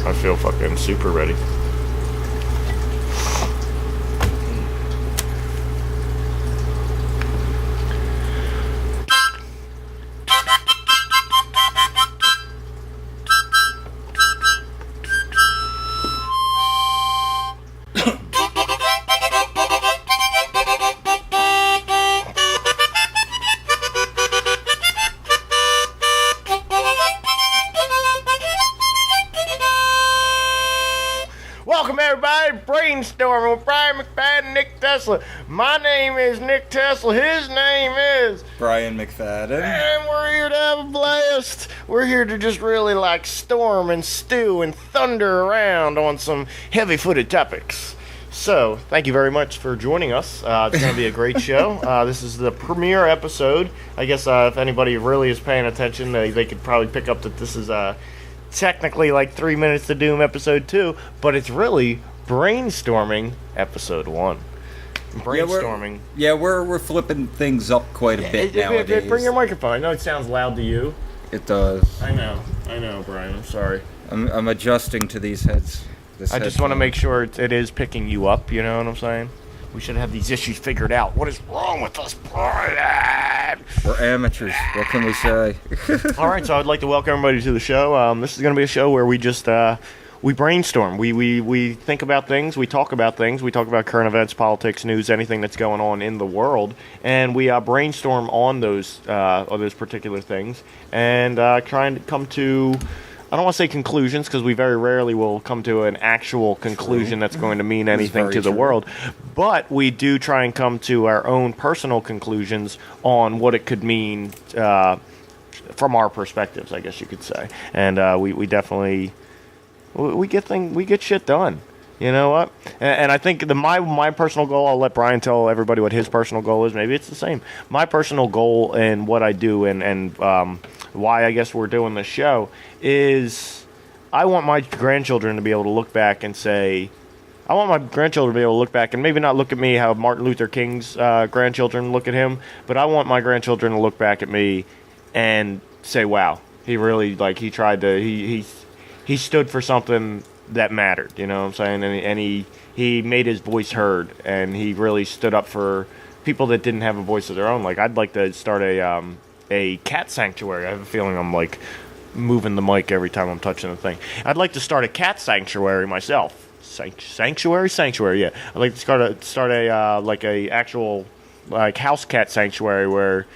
I feel fucking super ready. Welcome everybody to Brainstorming with Brian McFadden, Nick Tesla. My name is Nick Tesla. His name is Brian McFadden. And we're here to have a blast. We're here to just really storm and stew and thunder around on some heavy-footed topics. So, thank you very much for joining us. It's going to be a great show. This is the premiere episode. I guess if anybody really is paying attention, they could probably pick up that this is technically 3 Minutes to Doom episode 2, but it's really Brainstorming episode 1. Brainstorming. We're flipping things up quite a bit nowadays. Bring your microphone. I know it sounds loud to you. It does. I know, Brian. I'm sorry. I'm adjusting to these heads. I just want to make sure it is picking you up, you know what I'm saying? We should have these issues figured out. What is wrong with us, Brian? We're amateurs. What can we say? All right, so I'd like to welcome everybody to the show. This is going to be a show where we just we brainstorm. We think about things. We talk about things. We talk about current events, politics, news, anything that's going on in the world, and we brainstorm on those particular things and trying to come to. I don't want to say conclusions because we very rarely will come to an actual conclusion that's going to mean anything to the world. But we do try and come to our own personal conclusions on what it could mean from our perspectives, I guess you could say. And we definitely we get shit done. You know what? And I think my personal goal, I'll let Brian tell everybody what his personal goal is. Maybe it's the same. My personal goal and what I do and why I guess we're doing this show is I want my grandchildren to be able to look back and say, I want my grandchildren to be able to look back and maybe not look at me how Martin Luther King's grandchildren look at him, but I want my grandchildren to look back at me and say, wow, he really, he tried to, he stood for something that mattered, you know what I'm saying? And he made his voice heard, and he really stood up for people that didn't have a voice of their own. I'd like to start a cat sanctuary. I have a feeling I'm moving the mic every time I'm touching the thing. I'd like to start a cat sanctuary myself. Sanctuary, yeah. I'd like to start a actual house cat sanctuary where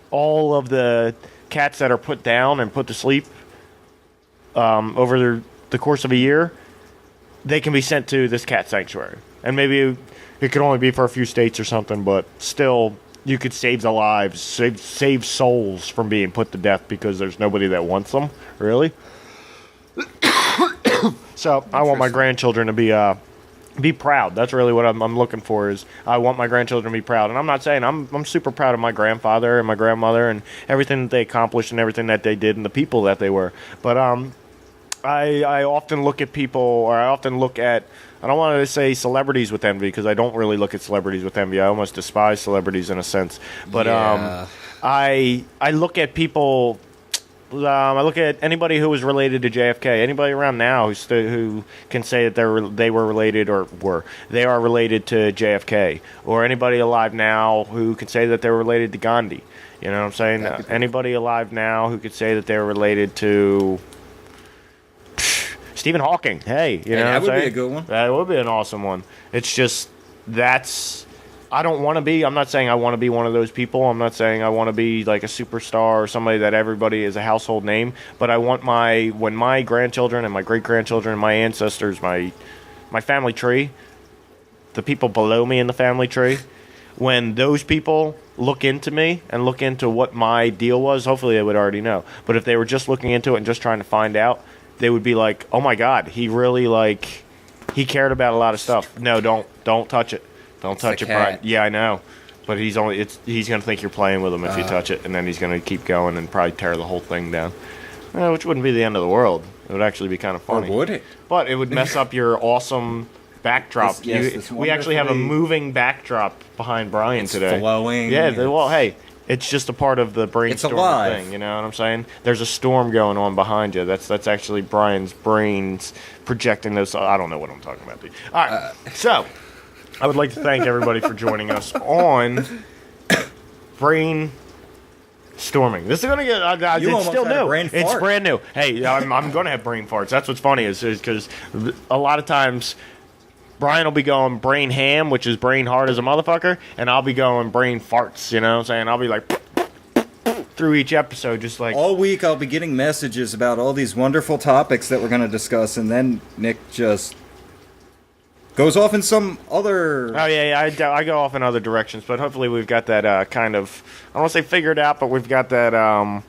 all of the cats that are put down and put to sleep over the course of a year, they can be sent to this cat sanctuary. And maybe it could only be for a few states or something, but still, you could save the lives, save souls from being put to death because there's nobody that wants them, really. So I want my grandchildren to be proud. That's really what I'm looking for. Is I want my grandchildren to be proud. And I'm not saying I'm super proud of my grandfather and my grandmother and everything that they accomplished and everything that they did and the people that they were. But I often look at people, or I often look at, I don't want to say celebrities with envy because I don't really look at celebrities with envy. I almost despise celebrities in a sense. But yeah. I look at people, I look at anybody who was related to JFK, anybody around now who can say that they were related they are related to JFK, or anybody alive now who can say that they're related to Gandhi. You know what I'm saying? Anybody alive now who could say that they're related to Stephen Hawking. Hey, you know that what I'm would saying? be a good one. That would be an awesome one. It's just, I don't want to be, I'm not saying I want to be one of those people. I'm not saying I want to be like a superstar or somebody that everybody is a household name. But I want when my grandchildren and my great-grandchildren and my ancestors, my family tree, the people below me in the family tree, when those people look into me and look into what my deal was, hopefully they would already know. But if they were just looking into it and just trying to find out, they would be like, oh my God, he really he cared about a lot of stuff. No, don't touch it. Don't touch it, Brian. Yeah, I know. But he's going to think you're playing with him if you touch it, and then he's going to keep going and probably tear the whole thing down. Which wouldn't be the end of the world. It would actually be kind of funny. Or would it? But it would mess up your awesome backdrop. We actually have a moving backdrop behind Brian today. Flowing. Yeah, well, hey, It's just a part of the brainstorming thing, you know what I'm saying? There's a storm going on behind you. That's actually Brian's brains projecting those. I don't know what I'm talking about, dude. All right, so I would like to thank everybody for joining us on Brainstorming. This is gonna get. It's still new. It's brand new. Hey, I'm gonna have brain farts. That's what's funny is because a lot of times Brian will be going brain ham, which is brain hard as a motherfucker, and I'll be going brain farts, you know what I'm saying? I'll be like through each episode, just like... All week I'll be getting messages about all these wonderful topics that we're going to discuss, and then Nick just goes off in some other... Oh, yeah, I go off in other directions, but hopefully we've got that kind of... I don't want to say figured out, but we've got that...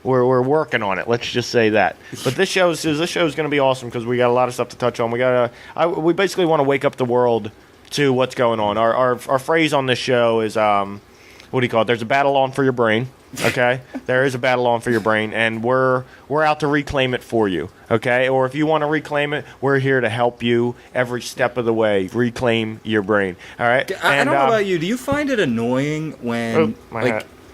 We're working on it. Let's just say that. But this show is going to be awesome because we got a lot of stuff to touch on. We basically want to wake up the world to what's going on. Our phrase on this show is what do you call it? There's a battle on for your brain. Okay, there is a battle on for your brain, and we're out to reclaim it for you. Okay, or if you want to reclaim it, we're here to help you every step of the way. Reclaim your brain. All right. I don't know about you. Do you find it annoying when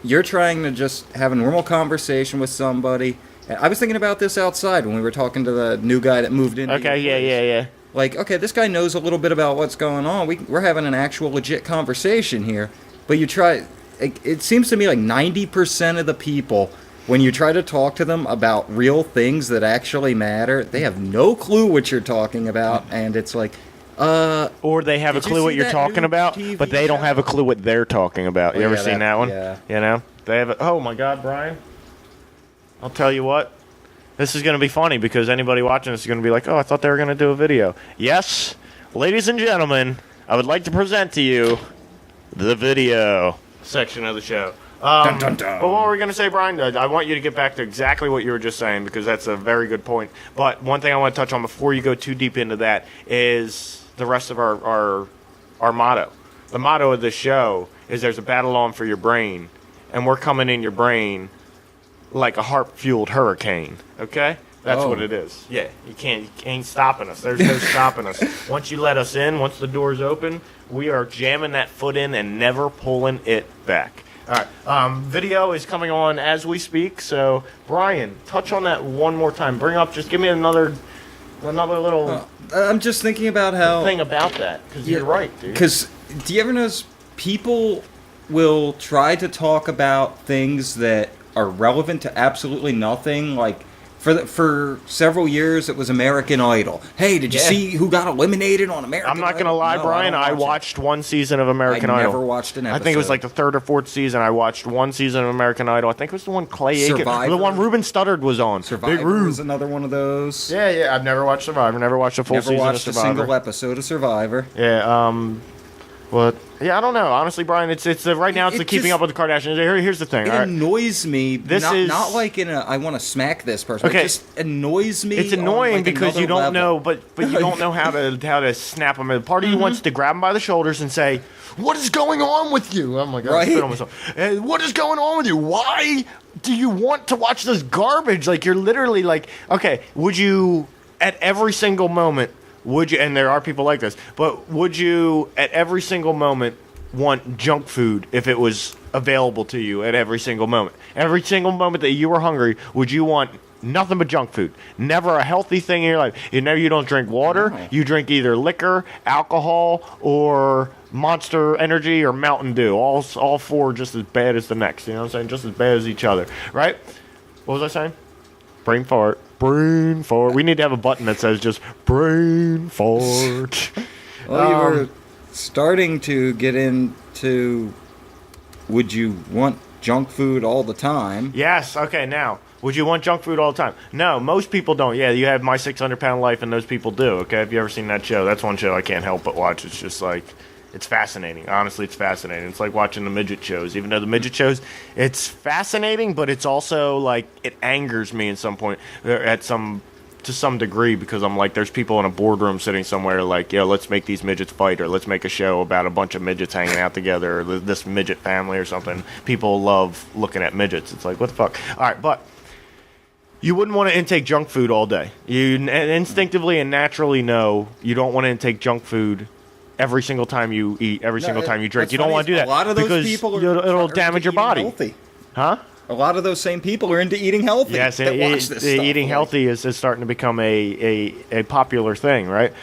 you're trying to just have a normal conversation with somebody? I was thinking about this outside when we were talking to the new guy that moved in. Okay, yeah. Like, okay, this guy knows a little bit about what's going on. We're having an actual legit conversation here. But you try... It seems to me like 90% of the people, when you try to talk to them about real things that actually matter, they have no clue what you're talking about. And it's like... or they have a clue what you're talking about, but they don't have a clue what they're talking about. You ever seen that one? Yeah. You know? They have oh my God, Brian. I'll tell you what. This is going to be funny because anybody watching this is going to be like, oh, I thought they were going to do a video. Yes, ladies and gentlemen, I would like to present to you the video section of the show. Dun, dun, dun. But what were we going to say, Brian? I want you to get back to exactly what you were just saying because that's a very good point. But one thing I want to touch on before you go too deep into that is the rest of our motto. The motto of this show is there's a battle on for your brain, and we're coming in your brain like a heart-fueled hurricane, okay? That's what it is. Yeah, you ain't stopping us. There's no stopping us. Once you let us in, once the door's open, we are jamming that foot in and never pulling it back. All right, video is coming on as we speak, so Brian, touch on that one more time. Bring up, just give me another little... I'm just thinking about how... thing about that, because you're right, dude. Because, do you ever notice people will try to talk about things that are relevant to absolutely nothing, like... For several years, it was American Idol. Hey, did you see who got eliminated on American Idol? I'm not going to lie, Brian. I watched one season of American Idol. I never watched an episode. I think it was like the third or fourth season. I watched one season of American Idol. I think it was the one Clay Aiken. Survivor. The one Ruben Studdard was on. Survivor was another one of those. Yeah. I've never watched Survivor. Never watched a full season of Survivor. Never watched a single episode of Survivor. Yeah, what? Yeah, I don't know. Honestly, Brian, it's right now. It's the Keeping Up with the Kardashians. Here's the thing. It annoys me. Not like in a I want to smack this person. Okay. It just annoys me. It's annoying like because you don't know, but you don't know how to snap them. Part of you wants to grab them by the shoulders and say, "What is going on with you?" Oh my God! I spit on myself. What is going on with you? Why do you want to watch this garbage? Like you're literally like, okay, would you at every single moment? Would you, and there are people like this, but would you at every single moment want junk food if it was available to you at every single moment? Every single moment that you were hungry, would you want nothing but junk food? Never a healthy thing in your life. You don't drink water. No. You drink either liquor, alcohol, or Monster Energy or Mountain Dew. All four just as bad as the next. You know what I'm saying? Just as bad as each other, right? What was I saying? Brain fart. Brain fart. We need to have a button that says just brain fart. Well, you were starting to get into would you want junk food all the time? Yes. Okay, now, would you want junk food all the time? No, most people don't. Yeah, you have My 600-Pound Life, and those people do, okay? Have you ever seen that show? That's one show I can't help but watch. It's just like... It's fascinating. Honestly, it's fascinating. It's like watching the midget shows. Even though the midget shows, it's fascinating, but it's also like it angers me in some point, to some degree, because I'm like, there's people in a boardroom sitting somewhere like, yo, let's make these midgets fight, or let's make a show about a bunch of midgets hanging out together, or this midget family or something. People love looking at midgets. It's like, what the fuck? All right, but you wouldn't want to intake junk food all day. You instinctively and naturally know you don't want to intake junk food every single time you eat, every single time you drink. What's You don't funny want to is do that a lot of those because people are it'll into damage your eating body. healthy. Huh? A lot of those same people are into eating healthy. Yes, that watch this stuff. eating healthy is starting to become a popular thing, right?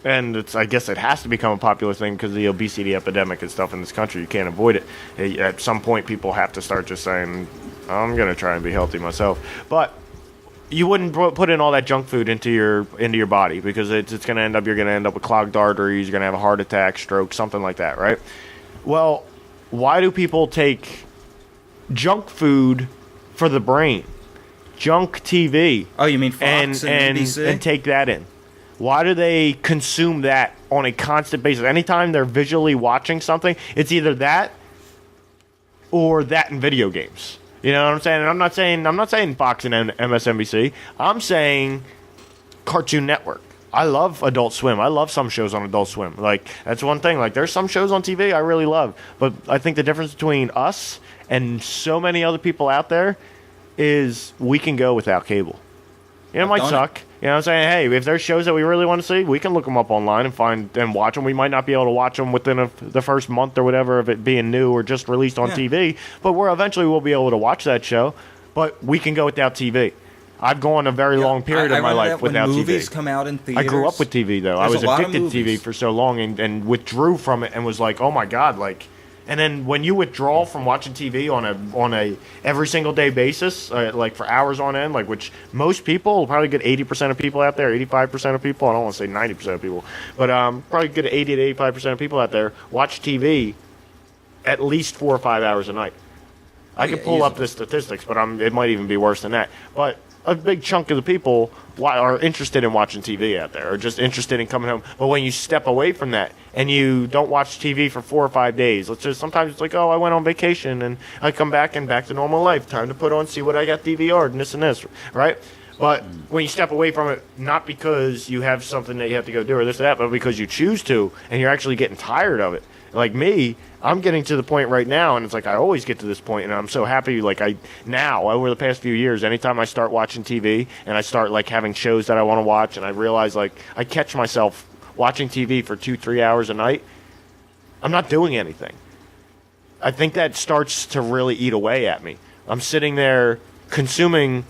I guess it has to become a popular thing because of the obesity epidemic and stuff in this country. You can't avoid it. At some point, people have to start just saying, I'm going to try and be healthy myself. But you wouldn't put in all that junk food into your body because you're going to end up with clogged arteries, you're going to have a heart attack, stroke, something like that, right? Well, why do people take junk food for the brain? Junk TV. Oh, you mean Fox and NBC? And take that in. Why do they consume that on a constant basis? Anytime they're visually watching something, it's either that or that in video games. You know what I'm saying? And I'm not saying Fox and MSNBC. I'm saying Cartoon Network. I love Adult Swim. I love some shows on Adult Swim. Like, that's one thing. Like, there's some shows on TV I really love. But I think the difference between us and so many other people out there is we can go without cable. You know, it might suck. You know what I'm saying? Hey, if there's shows that we really want to see, we can look them up online and find and watch them. We might not be able to watch them within the first month or whatever of it being new or just released on TV, but eventually we'll be able to watch that show. But we can go without TV. I've gone a very long period of my life without TV. Movies come out in theaters. I grew up with TV, though. I was addicted to TV for so long and withdrew from it and was like, oh, my God, like... And then when you withdraw from watching TV on a every single day basis, like for hours on end, like which most people, probably get 80% of people out there, 85% of people, I don't want to say 90% of people, but probably good 80 to 85% of people out there watch TV at least 4 or 5 hours a night. I could pull up the statistics, but it might even be worse than that. But a big chunk of the people are interested in watching TV out there, or just interested in coming home. But when you step away from that and you don't watch TV for 4 or 5 days, sometimes it's like, oh, I went on vacation and I come back and back to normal life. Time to put on, see what I got DVR'd and this, right? But when you step away from it, not because you have something that you have to go do or this or that, but because you choose to, and you're actually getting tired of it. Like me, I'm getting to the point right now, and it's like I always get to this point, and I'm so happy. Like now, over the past few years, anytime I start watching TV and I start like having shows that I want to watch, and I realize like I catch myself watching TV for 2-3 hours a night, I'm not doing anything. I think that starts to really eat away at me. I'm sitting there consuming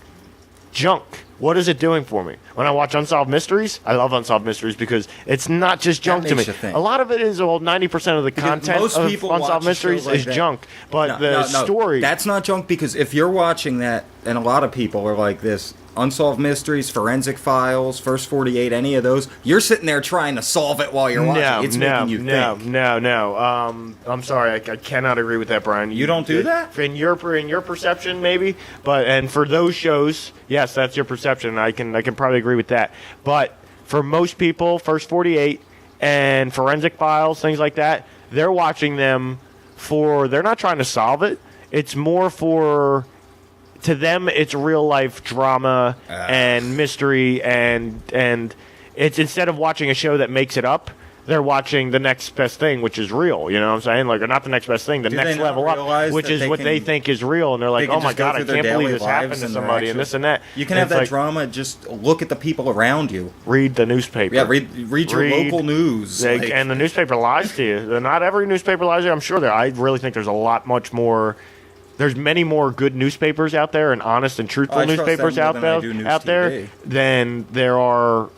junk. What is it doing for me? When I watch Unsolved Mysteries, I love Unsolved Mysteries because it's not just junk to me. A lot of it is, 90% of the content of Unsolved Mysteries is junk. But the story... That's not junk because if you're watching that, and a lot of people are like this, Unsolved Mysteries, Forensic Files, First 48, any of those, you're sitting there trying to solve it while you're watching. It's making you think. No. I'm sorry, I cannot agree with that, Brian. You don't do that? In your perception, maybe, and for those shows, yes, that's your perception. I can probably agree with that. But for most people, First 48 and Forensic Files, things like that, they're watching them they're not trying to solve it. It's more for... To them, it's real life drama and mystery, and it's instead of watching a show that makes it up, they're watching the next best thing, which is real. You know what I'm saying? Like, or not the next best thing, the next level up, which is what they think is real. And they're like, oh my God, I can't believe this happened to somebody, and this and that. You can have that drama. Just look at the people around you. Read the newspaper. Yeah, read your local news. And the newspaper lies to you. Not every newspaper lies to you. I'm sure I really think there's much more. There's many more good newspapers out there and honest and truthful newspapers out there than there are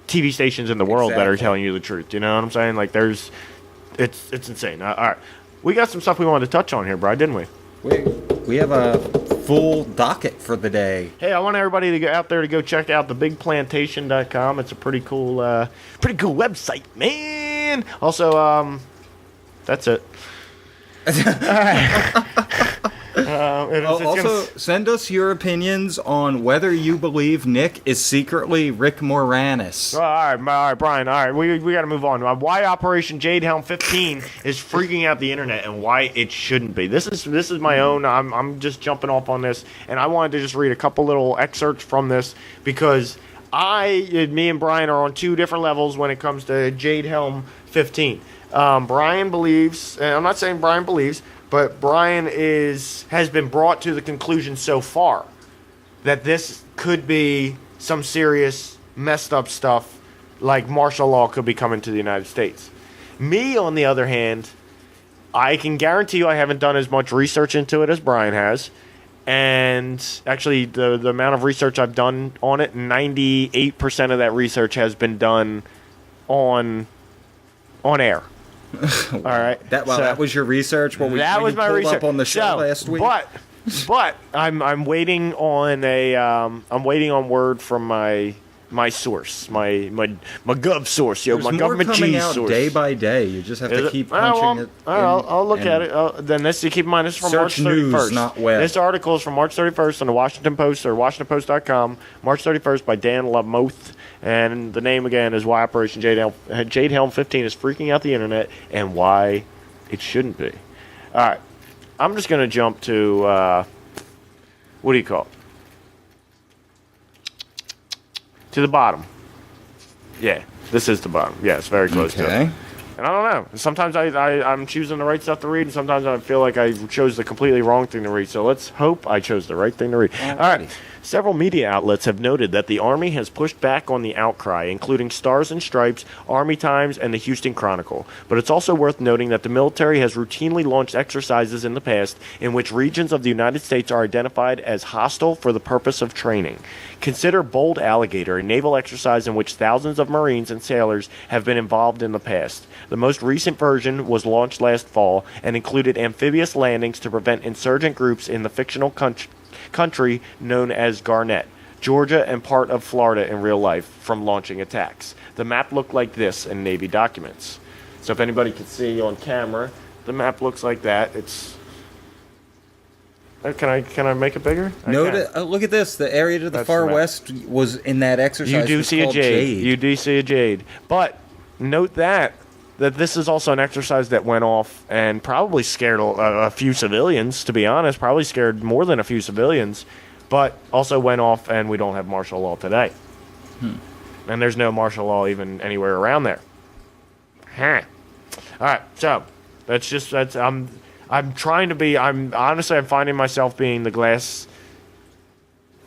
TV stations in the world that are telling you the truth. You know what I'm saying? Like, it's insane. All right, we got some stuff we wanted to touch on here, Brian, didn't we? We have a full docket for the day. Hey, I want everybody to go out there to go check out thebigplantation.com. It's a pretty cool website, man. Also, that's it. Also, send us your opinions on whether you believe Nick is secretly Rick Moranis. All right, Brian. All right, we got to move on. Why Operation Jade Helm 15 is freaking out the internet and why it shouldn't be. This is my own. I'm just jumping off on this, and I wanted to just read a couple little excerpts from this because me and Brian are on two different levels when it comes to Jade Helm 15. Brian believes, and I'm not saying Brian believes, but Brian has been brought to the conclusion so far that this could be some serious messed up stuff like martial law could be coming to the United States. Me, on the other hand, I can guarantee you I haven't done as much research into it as Brian has. And actually, the amount of research I've done on it, 98% of that research has been done on air. All right. That was your research? That was my research. Up on the show last week? But I'm waiting on I'm waiting on word from my source, my gov source, There's my more government coming cheese out source. day by day. You just have to keep punching it. I'll look at it. Then this, keep in mind, this is from March 31st. News, not web. This article is from March 31st on the Washington Post or WashingtonPost.com. March 31st by Dan Lamoth. And the name again is why Operation Jade Helm 15 is freaking out the internet and why it shouldn't be. All right, I'm just gonna jump to what do you call it? To the bottom. Yeah, this is the bottom. Yeah, it's very close to it. And I don't know. Sometimes I'm choosing the right stuff to read, and sometimes I feel like I chose the completely wrong thing to read. So let's hope I chose the right thing to read. All right. Several media outlets have noted that the Army has pushed back on the outcry, including Stars and Stripes, Army Times, and the Houston Chronicle. But it's also worth noting that the military has routinely launched exercises in the past in which regions of the United States are identified as hostile for the purpose of training. Consider Bold Alligator, a naval exercise in which thousands of Marines and sailors have been involved in the past. The most recent version was launched last fall and included amphibious landings to prevent insurgent groups in the fictional country known as Garnett, Georgia, and part of Florida in real life from launching attacks. The map looked like this in Navy documents. So if anybody can see on camera, the map looks like that. It's Can I make it bigger? Look at this. The area to the far west was in that exercise. You do see a Jade. You do see a Jade. But note that this is also an exercise that went off and probably scared a few civilians, to be honest. Probably scared more than a few civilians. But also went off, and we don't have martial law today. And there's no martial law even anywhere around there. All right, so I'm trying to be. I'm finding myself being the glass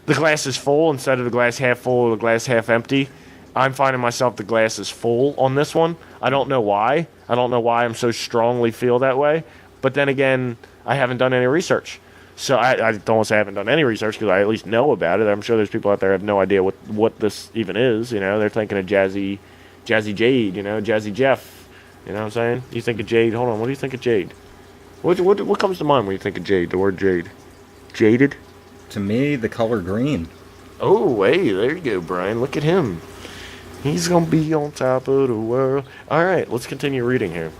is full instead of the glass half full or the glass half empty. I'm finding myself the glass is full on this one. I don't know why. I don't know why I'm so strongly feel that way. But then again, I haven't done any research. So I don't want to say I haven't done any research because I at least know about it. I'm sure there's people out there who have no idea what this even is. You know, they're thinking of Jazzy Jade, you know, Jazzy Jeff. You know what I'm saying? You think of Jade. Hold on. What do you think of Jade? What comes to mind when you think of Jade? The word Jade. Jaded? To me, the color green. Oh, hey, there you go, Brian. Look at him. He's going to be on top of the world. All right, let's continue reading here.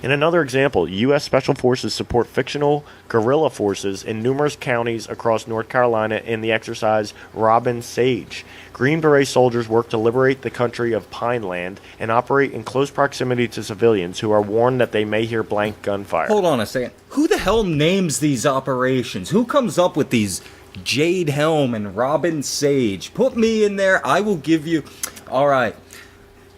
In another example, U.S. Special Forces support fictional guerrilla forces in numerous counties across North Carolina in the exercise Robin Sage. Green Beret soldiers work to liberate the country of Pineland and operate in close proximity to civilians who are warned that they may hear blank gunfire. Hold on a second. Who the hell names these operations? Who comes up with these Jade Helm and Robin Sage? Put me in there. I will give you... All right.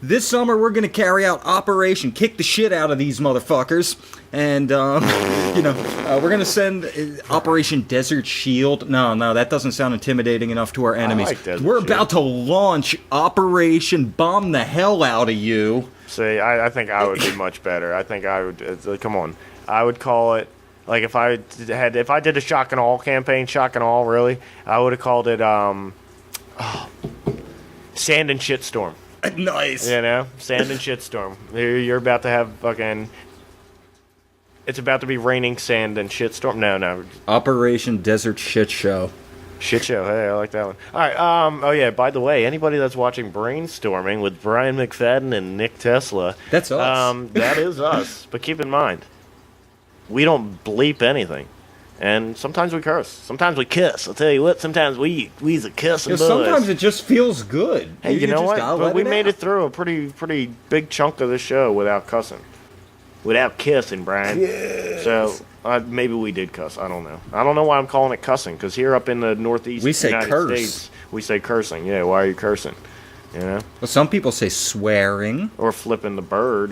This summer, we're going to carry out Operation Kick the Shit Out of These Motherfuckers. And, we're going to send Operation Desert Shield. No, that doesn't sound intimidating enough to our enemies. We're about to launch Operation Bomb the Hell Out of You. See, I think I would be much better. I think I would, come on. I would call it, like if I did a Shock and Awe campaign, Shock and Awe, really, I would have called it, Sand and Shitstorm. Nice. You know, Sand and Shitstorm. You're about to have fucking... It's about to be raining sand and shitstorm. No. Operation Desert Shit Show. Shit Show. Hey, I like that one. All right. Oh, yeah, by the way, anybody that's watching Brainstorming with Brian McFadden and Nick Tesla... That's us. That is us. But keep in mind, we don't bleep anything. And sometimes we curse. Sometimes we kiss. I'll tell you what, sometimes we's a kissing buzz. Sometimes it just feels good. Hey, you know what? But we made it through a pretty big chunk of the show without cussing. Without kissing, Brian. Yes. So maybe we did cuss. I don't know. I don't know why I'm calling it cussing, because here up in the Northeast United States, we say cursing. Yeah, why are you cursing? You know? Well, some people say swearing. Or flipping the bird.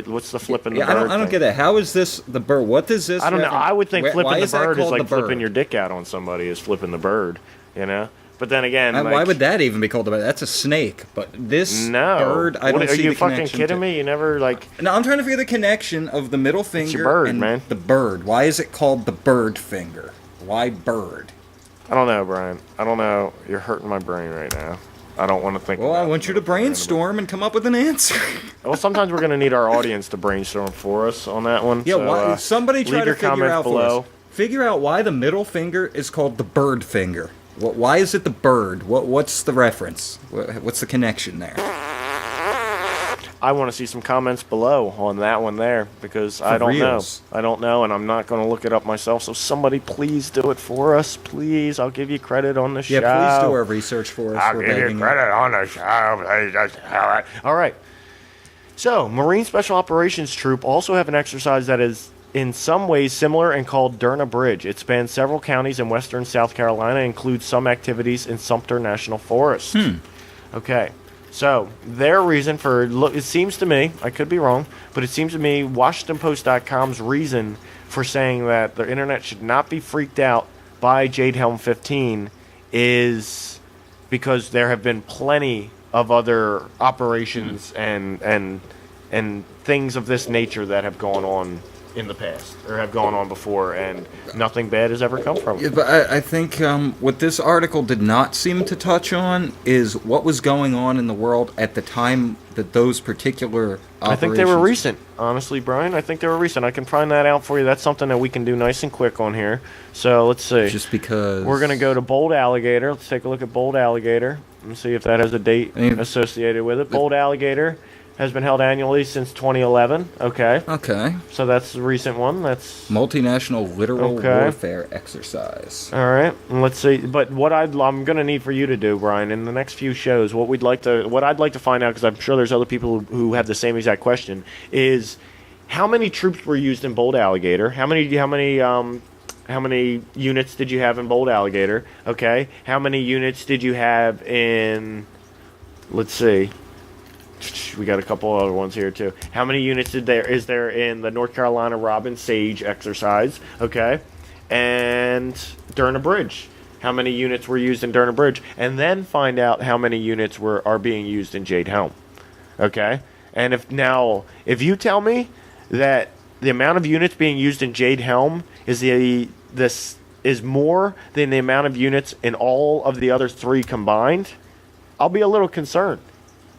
What's the flipping the bird I don't get that. How is this the bird? What does this... I don't know. I would think flipping the bird is like flipping your dick out on somebody is flipping the bird, you know? But then again, why would that even be called a bird? That's a snake. But this bird, I don't see the connection. Are you fucking kidding me? You never, like... No, I'm trying to figure the connection of the middle finger your bird, and man. the bird. Why is it called the bird finger? Why bird? I don't know, Brian. I don't know. You're hurting my brain right now. I don't want to think. Well, I want you to brainstorm and come up with an answer. Well, sometimes we're going to need our audience to brainstorm for us on that one. Yeah, so, somebody try to figure out below. for us. Figure out why the middle finger is called the bird finger. Why is it the bird? What's the reference? What's the connection there? I want to see some comments below on that one there, because I don't know. I don't know, and I'm not going to look it up myself. So somebody please do it for us. Please. I'll give you credit on the show. Yeah, please do our research for us. I'll give you credit on the show. All right. So, Marine Special Operations Troop also have an exercise that is in some ways similar and called Derna Bridge. It spans several counties in western South Carolina and includes some activities in Sumter National Forest. Okay. So, their reason for, it seems to me, I could be wrong, but it seems to me WashingtonPost.com's reason for saying that the internet should not be freaked out by Jade Helm 15 is because there have been plenty of other operations and things of this nature that have gone on in the past, or have gone on before, and nothing bad has ever come from it. Yeah, but I think what this article did not seem to touch on is what was going on in the world at the time that those particular operations... I think they were recent, honestly, Brian. I think they were recent. I can find that out for you. That's something that we can do nice and quick on here. So, let's see. Just because... We're going to go to Bold Alligator. Let's take a look at Bold Alligator and see if that has a date associated with it. Bold Alligator has been held annually since 2011. Okay. Okay. So that's the recent one. That's multinational literal warfare exercise. All right. Let's see. But what I'm going to need for you to do, Brian, in the next few shows, what I'd like to find out, because I'm sure there's other people who have the same exact question, is how many troops were used in Bold Alligator? How many units did you have in Bold Alligator? Okay. How many units did you have in? Let's see. We got a couple other ones here too. How many units is there in the North Carolina Robin Sage exercise? Okay, and Derna Bridge. How many units were used in Derna Bridge? And then find out how many units are being used in Jade Helm. Okay, and if you tell me that the amount of units being used in Jade Helm is more than the amount of units in all of the other three combined, I'll be a little concerned.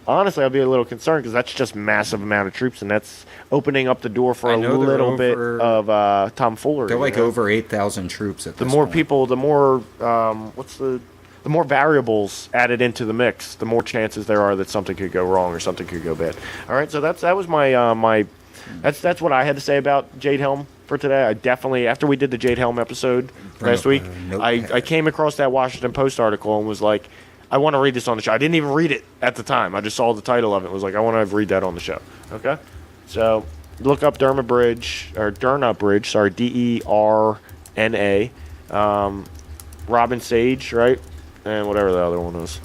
Honestly, I'll be a little concerned because that's just massive amount of troops, and that's opening up the door for a little bit of tomfoolery. They're like over 8,000 troops at this point. The more people, the more the more variables added into the mix, the more chances there are that something could go wrong or something could go bad. All right, so that was my that's what I had to say about Jade Helm for today. I definitely, after we did the Jade Helm episode last week, I came across that Washington Post article and was like, I want to read this on the show. I didn't even read it at the time. I just saw the title of it. It was like, I want to read that on the show. Okay? So, look up Derna Bridge, sorry, DERNA. Robin Sage, right? And whatever the other one was.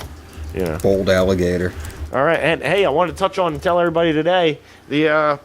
Yeah. Bold Alligator. All right. And, hey, I wanted to touch on and tell everybody today, the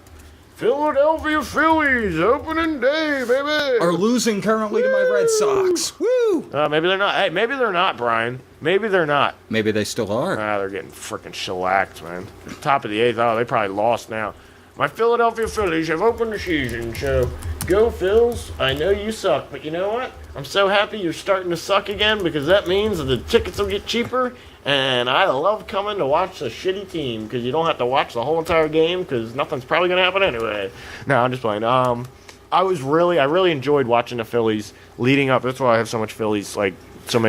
Philadelphia Phillies opening day, baby. Are losing currently to my Red Sox. Woo! Maybe they're not. Hey, maybe they're not, Brian. Maybe they're not. Maybe they still are. They're getting freaking shellacked, man. Top of the eighth. Oh, they probably lost now. My Philadelphia Phillies have opened the season, so go Phils. I know you suck, but you know what? I'm so happy you're starting to suck again because that means that the tickets will get cheaper, and I love coming to watch a shitty team because you don't have to watch the whole entire game because nothing's probably going to happen anyway. No, I'm just playing. I really enjoyed watching the Phillies leading up. That's why I have so many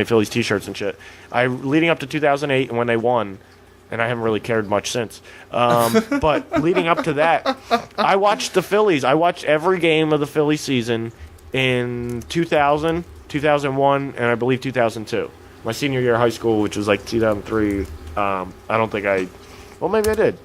Phillies t-shirts and shit. Leading up to 2008 and when they won, and I haven't really cared much since. But leading up to that, I watched the Phillies. I watched every game of the Phillies season in 2000, 2001, and I believe 2002. My senior year of high school, which was like 2003. Maybe I did.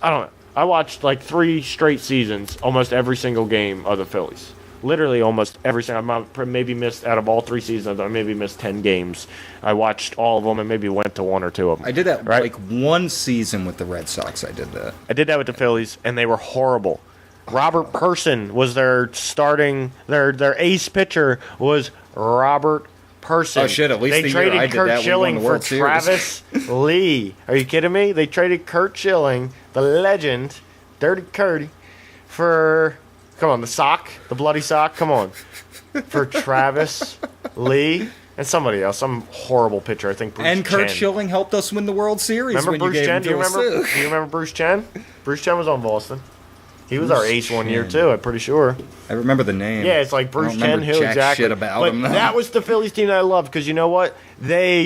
I don't know. I watched like 3 straight seasons, almost every single game of the Phillies. Literally almost every single. I maybe missed, out of all 3 seasons, I maybe missed 10 games. I watched all of them and maybe went to 1 or 2 of them. I did that like 1 season with the Red Sox. I did that with the Phillies, and they were horrible. Robert Person was their starting, their ace pitcher was Robert person. Oh shit! At least they the traded year I did Kurt that, we won Schilling the for World Series. Travis Lee. Are you kidding me? They traded Kurt Schilling, the legend, Dirty Curdy, for the bloody sock. Come on, for Travis Lee and somebody else, some horrible pitcher. I think Bruce And Kurt Chen. Schilling helped us win the World Series. Remember when Bruce you gave Chen? him Do you to us, remember? too. Do you remember Bruce Chen? Bruce Chen was on Boston. He was Bruce our ace one year Chen. too. I'm pretty sure. I remember the name. Yeah, it's like I Bruce don't Chen. remember Who jack exactly? shit about but him, though. that was the Phillies team that I loved because you know what?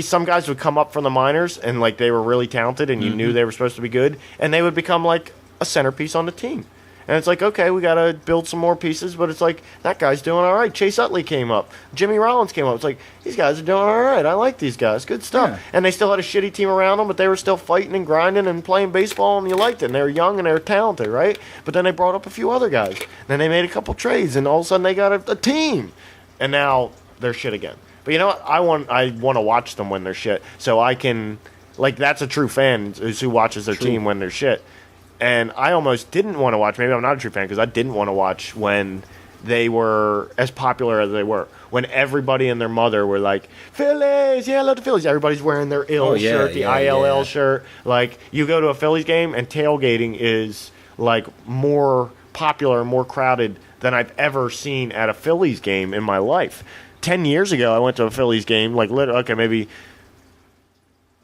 Some guys would come up from the minors and like they were really talented and you knew they were supposed to be good and they would become like a centerpiece on the team. And it's like, okay, we got to build some more pieces, but it's like, that guy's doing all right. Chase Utley came up. Jimmy Rollins came up. It's like, these guys are doing all right. I like these guys. Good stuff. Yeah. And they still had a shitty team around them, but they were still fighting and grinding and playing baseball, and you liked it. And they were young and they were talented, right? But then they brought up a few other guys. Then they made a couple trades, and all of a sudden they got a team. And now they're shit again. But you know what? I want to watch them when they're shit, so I can, like, that's a true fan is who watches their team when they're shit. And I almost didn't want to watch. Maybe I'm not a true fan because I didn't want to watch when they were as popular as they were. When everybody and their mother were like, Phillies, yeah, I love the Phillies. Everybody's wearing their shirt, the ILL shirt. Like, you go to a Phillies game and tailgating is, like, more popular and more crowded than I've ever seen at a Phillies game in my life. 10 years ago, I went to a Phillies game, like, maybe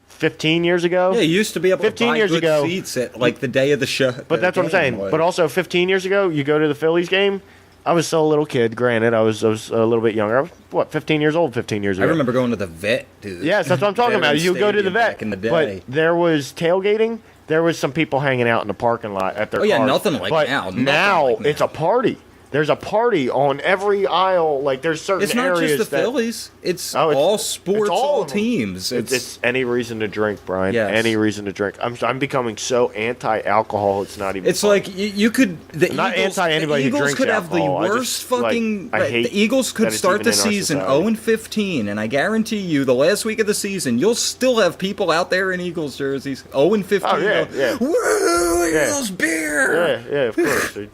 15 years ago. Yeah, you used to be able to 15 buy years good ago, seats at like the day of the show. But that's what I'm saying. But also, 15 years ago, you go to the Phillies game. I was still a little kid. Granted, I was a little bit younger. I was, 15 years old 15 years ago. I remember going to the vet, dude. Yes, that's what I'm talking about. You go to the vet. Back in the day. But there was tailgating. There was some people hanging out in the parking lot at their cars. Nothing like but now. Now like it's a party. There's a party on every aisle. Like, there's certain It's not areas just the Phillies. It's all sports, it's all of them. teams. It's any reason to drink, Brian. Yes. Any reason to drink. I'm becoming so anti-alcohol. It's not even. It's funny. like you could. The I'm not Eagles, anti anybody the who Eagles drinks could have the alcohol. I worst just, like, fucking. I hate the Eagles that could it's start even the in our season society. 0-15, and I guarantee you, the last week of the season, you'll still have people out there in Eagles jerseys 0-15. Oh, yeah, going, yeah. Woo, Yeah. Eagles beer. Yeah, of course, dude.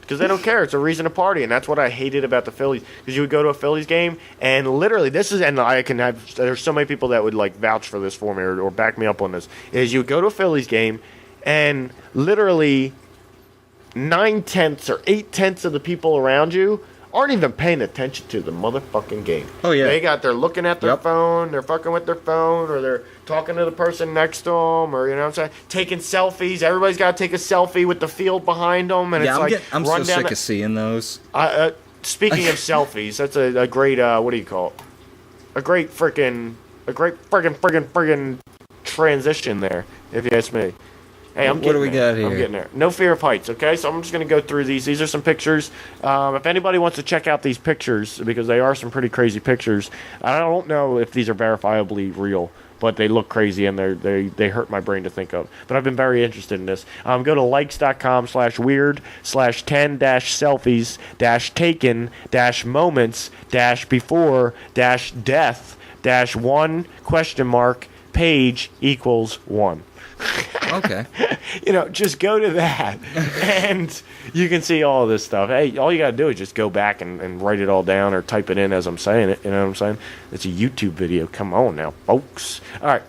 Because they don't care. It's a reason to party, and that's what I hated about the Phillies. Because you would go to a Phillies game, and literally, there's so many people that would like vouch for this for me or back me up on this. Is you would go to a Phillies game, and literally 9/10 or 8/10 of the people around you aren't even paying attention to the motherfucking game. Oh, yeah. They're looking at their Yep. phone, they're fucking with their phone, or they're talking to the person next to them, or, you know what I'm saying, taking selfies. Everybody's got to take a selfie with the field behind them, and Yeah, it's I'm run so down sick of seeing those. speaking of selfies, that's a great, what do you call it? A great friggin' transition there, if you ask me. Hey, What do we got here? I'm getting there. No fear of heights, okay? So I'm just going to go through these. These are some pictures. If anybody wants to check out these pictures, because they are some pretty crazy pictures, I don't know if these are verifiably real, but they look crazy and they hurt my brain to think of. But I've been very interested in this. Go to likes.com/weird/10-selfies-taken-moments-before-1 Okay. Just go to that and you can see all of this stuff. Hey, all you got to do is just go back and write it all down or type it in as I'm saying it. You know what I'm saying? It's a YouTube video. Come on now, folks. All right,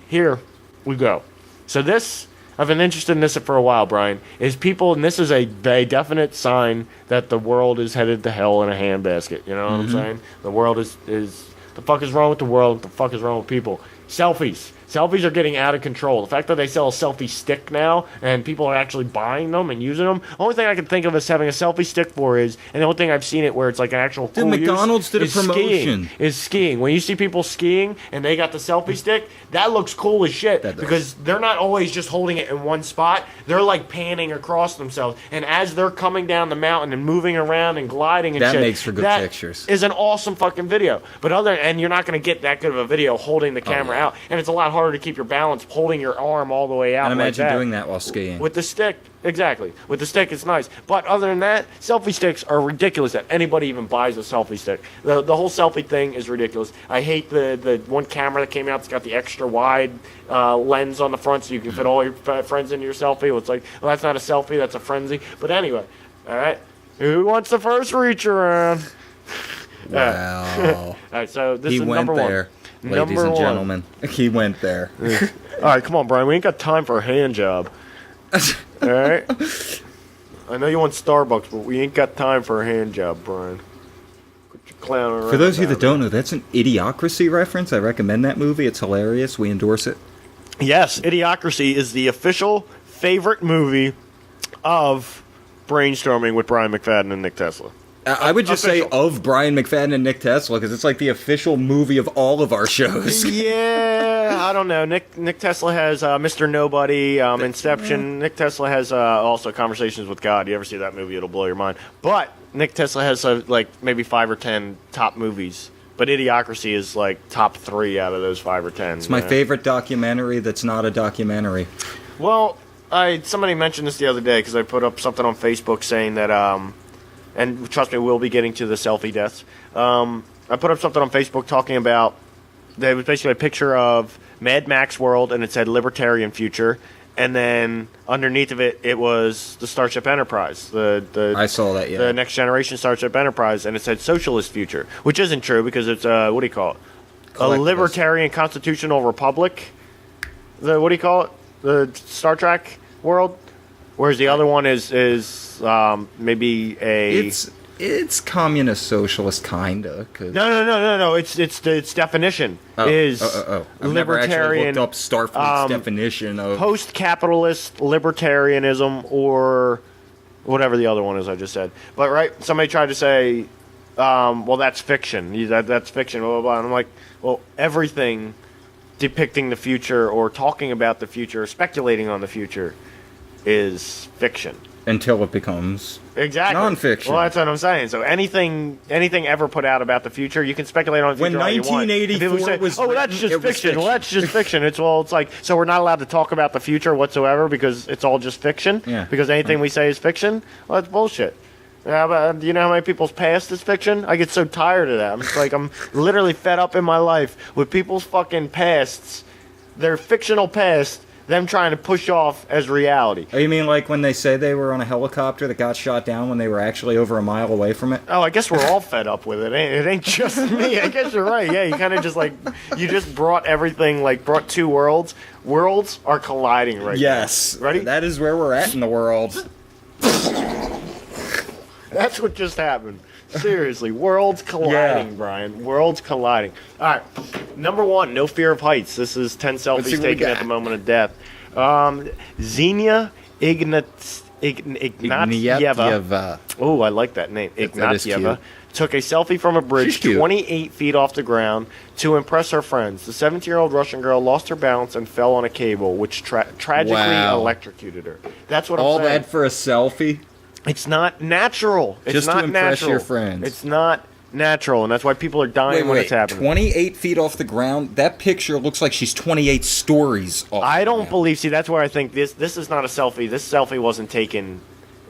here we go. So this, I've been interested in this for a while, Brian, is people, and this is a definite sign that the world is headed to hell in a handbasket. You know what I'm saying? The world is the fuck is wrong with the world? What the fuck is wrong with people? Selfies. Selfies are getting out of control. The fact that they sell a selfie stick now and people are actually buying them and using them, the only thing I can think of as having a selfie stick for is, and the only thing I've seen it where it's like an actual cool McDonald's did a is promotion. skiing. When you see people skiing and they got the selfie stick, that looks cool as shit because they're not always just holding it in one spot. They're like panning across themselves. And as they're coming down the mountain and moving around and gliding and That shit, makes for good pictures. is an awesome fucking video. And you're not going to get that good of a video holding the camera out. And it's a lot harder to keep your balance holding your arm all the way out. And imagine like that. doing that while skiing. With the stick, exactly. With the stick, it's nice. But other than that, selfie sticks are ridiculous that anybody even buys a selfie stick. The whole selfie thing is ridiculous. I hate the one camera that came out that's got the extra wide lens on the front so you can fit all your friends into your selfie. It's like, well, that's not a selfie, that's a frenzy. But anyway, all right. Who wants the first reach around? Wow. All right, so this He is went number there, one. ladies Number and one. gentlemen. He went there. All right, come on, Brian. We ain't got time for a hand job. All right? I know you want Starbucks, but we ain't got time for a hand job, Brian. Quit your clowning around. For those of you that about don't know, that's an Idiocracy reference. I recommend that movie. It's hilarious. We endorse it. it. Yes, Idiocracy is the official favorite movie of Brainstorming with Brian McFadden and Nick Tesla. I would just say Official. of Brian McFadden and Nick Tesla because it's like the official movie of all of our shows. Yeah, I don't know. Nick Tesla has Mr. Nobody, Inception. Nick Tesla has also Conversations with God. You ever see that movie? It'll blow your mind. But Nick Tesla has like maybe 5 or 10 top movies. But Idiocracy is like top 3 out of those 5 or 10. It's my favorite documentary that's not a documentary. Well, somebody mentioned this the other day because I put up something on Facebook saying that, and trust me, we'll be getting to the selfie deaths. I put up something on Facebook talking about, there was basically a picture of Mad Max world, and it said libertarian future, and then underneath of it, it was the Starship Enterprise. I saw that, yeah. The Next Generation Starship Enterprise, and it said socialist future, which isn't true because it's, what do you call it? A libertarian constitutional republic. What do you call it? The Star Trek world, whereas the other one is maybe a. It's communist socialist kinda. No. Its definition is I've libertarian. never actually looked up Starfleet's definition of post-capitalist libertarianism or whatever the other one is I just said. But right, somebody tried to say, well, that's fiction. That's fiction. Blah blah blah. And I'm like, well, everything depicting the future or talking about the future or speculating on the future is fiction until it becomes exactly nonfiction. Well, that's what I'm saying. So anything ever put out about the future, you can speculate on the future. When 1984 was oh, that's just fiction. Well, that's just fiction. It's like so we're not allowed to talk about the future whatsoever because it's all just fiction. Yeah. Because anything we say is fiction. Well, that's bullshit. Yeah, but do you know how many people's past is fiction? I get so tired of that. It's like I'm literally fed up in my life with people's fucking pasts, their fictional past, them trying to push off as reality. Oh, you mean like when they say they were on a helicopter that got shot down when they were actually over a mile away from it? Oh, I guess we're all fed up with it. It ain't just me. I guess you're right. Yeah, you kind of just like, you just brought everything, like brought two worlds. Worlds are colliding right now. Yes. Ready? That is where we're at in the world. That's what just happened. Seriously, worlds colliding, Yeah. Brian. Worlds colliding. All right, number one, no fear of heights. This is 10 Let's see selfies what we taken at got. the moment of death. Xenia Ignatieva. Oh, I like that name. That is Ignatieva cute. took a selfie from a bridge She's cute. 28 feet off the ground to impress her friends. The 17-year-old Russian girl lost her balance and fell on a cable, which tragically Wow. electrocuted her. That's what All I'm saying. that for a selfie? It's not natural. It's Just to not impress natural. your friends. It's not natural, and that's why people are dying when it's happening. 28 feet off the ground? That picture looks like she's 28 stories off I the don't ground. believe. See, that's where I think this is not a selfie. This selfie wasn't taken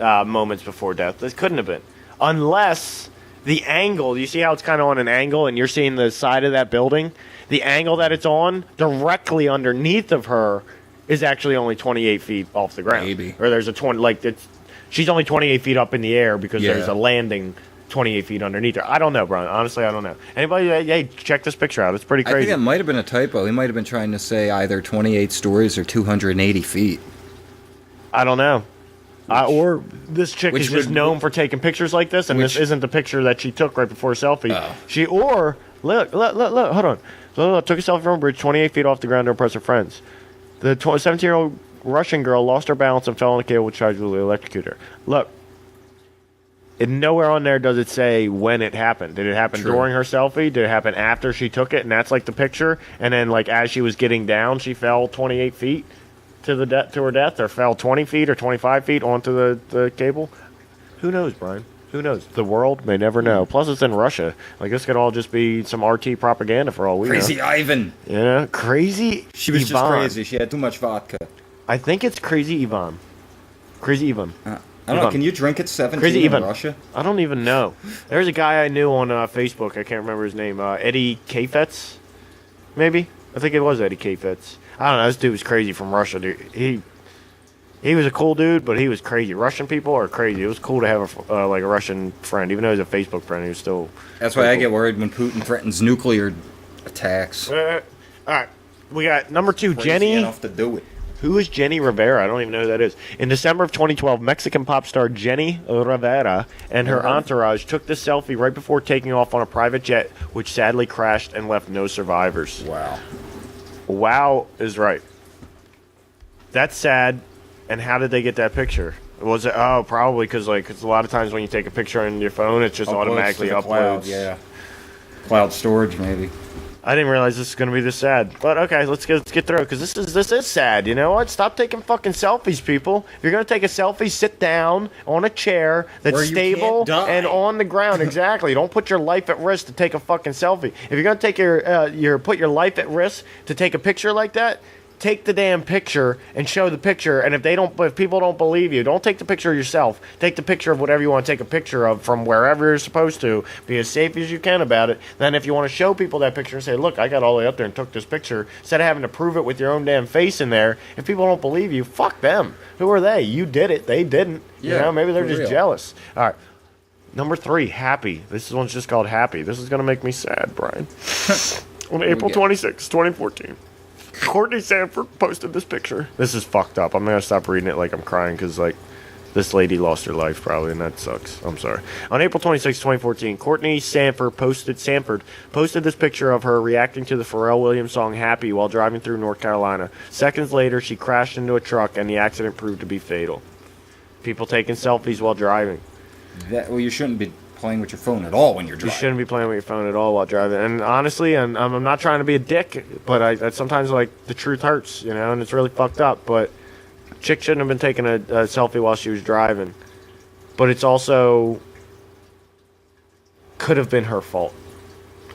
moments before death. This couldn't have been, unless the angle. You see how it's kind of on an angle, and you're seeing the side of that building. The angle that it's on, directly underneath of her, is actually only 28 feet off the ground. Maybe. Or there's a 20. Like it's, she's only 28 feet up in the air because Yeah. there's a landing 28 feet underneath her. I don't know, Brian. Honestly, I don't know. Anybody? Hey, check this picture out. It's pretty I think crazy. that might have been a typo. He might have been trying to say either 28 stories or 280 feet. I don't know. Or this chick which is just would- known for taking pictures like this, and this which- isn't the picture that she took right before a selfie. Oh. Look, hold on. So took a selfie from a bridge 28 feet off the ground to impress her friends. The 17-year-old Russian girl lost her balance and fell on a cable which tragically electrocuted her. Look, nowhere on there does it say when it happened. Did it happen True. during her selfie? Did it happen after she took it? And that's like the picture. And then like as she was getting down, she fell 28 feet to her death, or fell 20 feet or 25 feet onto the cable. Who knows, Brian? Who knows? The world may never know. Plus, it's in Russia. Like this could all just be some RT propaganda for all we Crazy know. Ivan. Yeah, crazy. She was just Ivan. crazy. She had too much vodka. I think it's Crazy Ivan. Crazy Ivan. I don't know. Ivan. Can you drink at 17 Crazy in Ivan. Russia? I don't even know. There's a guy I knew on Facebook. I can't remember his name. Eddie Kafetz, maybe. I think it was Eddie Kafetz. I don't know. This dude was crazy from Russia. Dude. He was a cool dude, but he was crazy. Russian people are crazy. It was cool to have a Russian friend, even though he was a Facebook friend. He was still. That's why I get worried when Putin threatens nuclear attacks. All right, we got number 2, Crazy Jenny. enough to do it. Who is Jenny Rivera? I don't even know who that is. In December of 2012, Mexican pop star Jenny Rivera and her entourage took this selfie right before taking off on a private jet, which sadly crashed and left no survivors. Wow. Wow is right. That's sad. And how did they get that picture? Was it? Oh, probably because a lot of times when you take a picture on your phone, it just automatically uploads. Cloud, yeah. Cloud storage, maybe. I didn't realize this was going to be this sad. But okay, let's get through it because this is sad. You know what? Stop taking fucking selfies, people. If you're going to take a selfie, sit down on a chair that's stable and on the ground. Exactly. Don't put your life at risk to take a fucking selfie. If you're going to take put your life at risk to take a picture like that, take the damn picture and show the picture. And if people don't believe you, don't take the picture yourself. Take the picture of whatever you want to take a picture of from wherever you're supposed to. Be as safe as you can about it. Then if you want to show people that picture and say, look, I got all the way up there and took this picture, instead of having to prove it with your own damn face in there, if people don't believe you, fuck them. Who are they? You did it. They didn't. Yeah, you know, maybe they're just real. jealous. All right. Number 3, Happy. This one's just called Happy. This is going to make me sad, Brian. On April 26, 2014. Courtney Sanford posted this picture. This is fucked up. I'm going to stop reading it like I'm crying because, this lady lost her life probably, and that sucks. I'm sorry. On April 26, 2014, Courtney Sanford posted this picture of her reacting to the Pharrell Williams song Happy while driving through North Carolina. Seconds later, she crashed into a truck, and the accident proved to be fatal. People taking selfies while driving. You shouldn't be playing with your phone at all when you're driving. You shouldn't be playing with your phone at all while driving. And honestly, and I'm not trying to be a dick, but I sometimes the truth hurts, you know, and it's really fucked up. But chick shouldn't have been taking a selfie while she was driving. But it's also could have been her fault.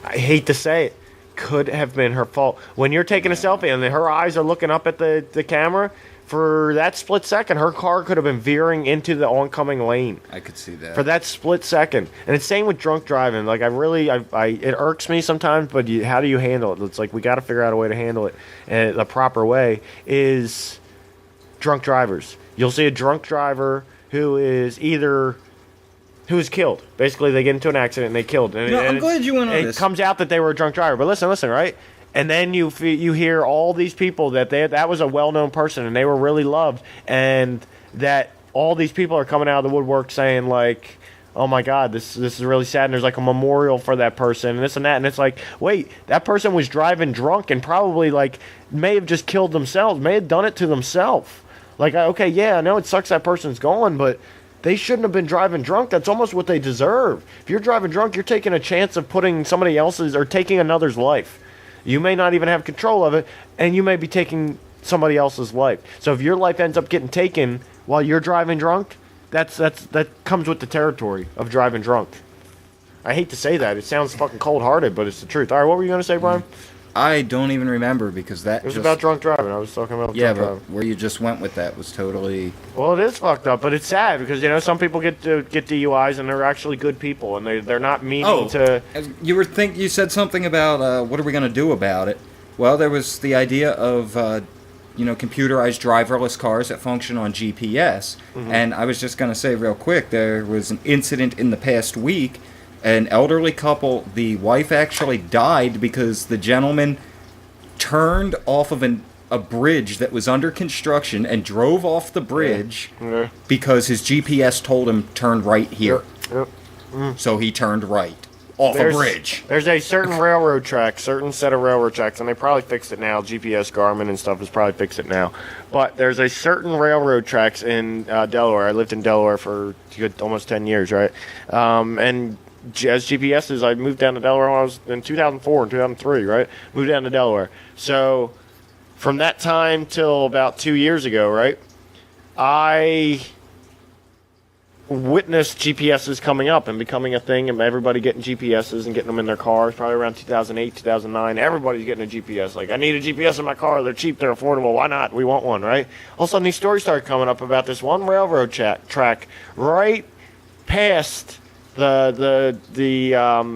I hate to say it. Could have been her fault. When you're taking a selfie and her eyes are looking up at the camera, for that split second, her car could have been veering into the oncoming lane. I could see that. For that split second. And it's same with drunk driving. It irks me sometimes, but how do you handle it? It's we got to figure out a way to handle it. And the proper way is drunk drivers. You'll see a drunk driver who is killed. Basically, they get into an accident and they killed. I'm glad you went on this. It comes out that they were a drunk driver. But listen, right? And then you hear all these people that was a well-known person and they were really loved, and that all these people are coming out of the woodwork saying oh my God, this is really sad. And there's a memorial for that person and this and that. And it's wait, that person was driving drunk and probably may have just killed themselves, may have done it to themselves. Okay, yeah, I know it sucks that person's gone, but they shouldn't have been driving drunk. That's almost what they deserve. If you're driving drunk, you're taking a chance of putting somebody else's or taking another's life. You may not even have control of it, and you may be taking somebody else's life. So if your life ends up getting taken while you're driving drunk, that comes with the territory of driving drunk. I hate to say that. It sounds fucking cold-hearted, but it's the truth. All right, what were you going to say, Brian? I don't even remember because that it was about drunk driving. I was talking about drunk driving. Where you just went with that was totally... Well, it is fucked up, but it's sad because, some people get DUIs and they're actually good people and they're not meaning to... You said something about what are we going to do about it? Well, there was the idea of, computerized driverless cars that function on GPS. Mm-hmm. And I was just going to say real quick, there was an incident in the past week. An elderly couple, the wife actually died because the gentleman turned off of a bridge that was under construction and drove off the bridge because his GPS told him turn right here. So he turned right off a bridge. There's a certain certain set of railroad tracks, and they probably fixed it now. GPS, Garmin, and stuff has probably fixed it now. But there's a certain railroad tracks in Delaware. I lived in Delaware for almost 10 years, right? And as GPSs, I moved down to Delaware when I was in 2004 and 2003, right? Moved down to Delaware. So from that time till about 2 years ago, right, I witnessed GPSs coming up and becoming a thing, and everybody getting GPSs and getting them in their cars. Probably around 2008, 2009, everybody's getting a GPS. I need a GPS in my car. They're cheap. They're affordable. Why not? We want one, right? All of a sudden, these stories started coming up about this one railroad track right past the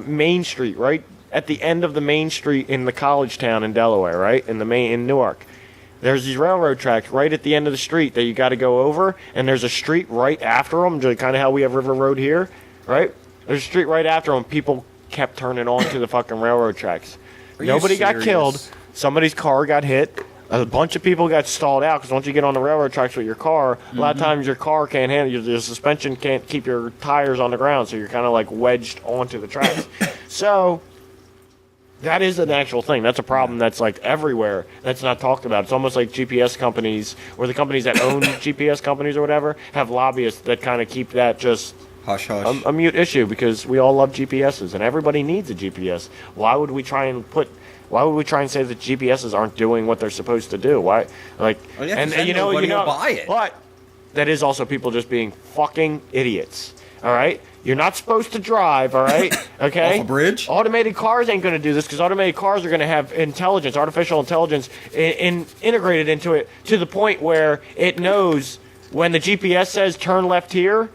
main street, right at the end of the main street in the college town in Delaware, right in Newark. There's these railroad tracks right at the end of the street that you got to go over, and there's a street right after them, kind of how we have River Road here, right? There's a street right after them. People kept turning onto the fucking railroad tracks. Nobody got killed. Somebody's car got hit. A bunch of people got stalled out because once you get on the railroad tracks with your car, a lot of times your car can't handle your suspension can't keep your tires on the ground, so you're kind of like wedged onto the tracks. So that is an actual thing. That's a problem that's like everywhere. That's not talked about. It's almost like GPS companies or the companies that own GPS companies or whatever have lobbyists that kind of keep that just hush hush a mute issue because we all love GPSs and everybody needs a GPS. Why would we try and say that GPSs aren't doing what they're supposed to do? Why, like, and you know, buy it. But that is also people just being fucking idiots. All right, you're not supposed to drive. All right, okay. Off a bridge. Automated cars ain't going to do this because automated cars are going to have intelligence, artificial intelligence, integrated into it to the point where it knows when the GPS says turn left here.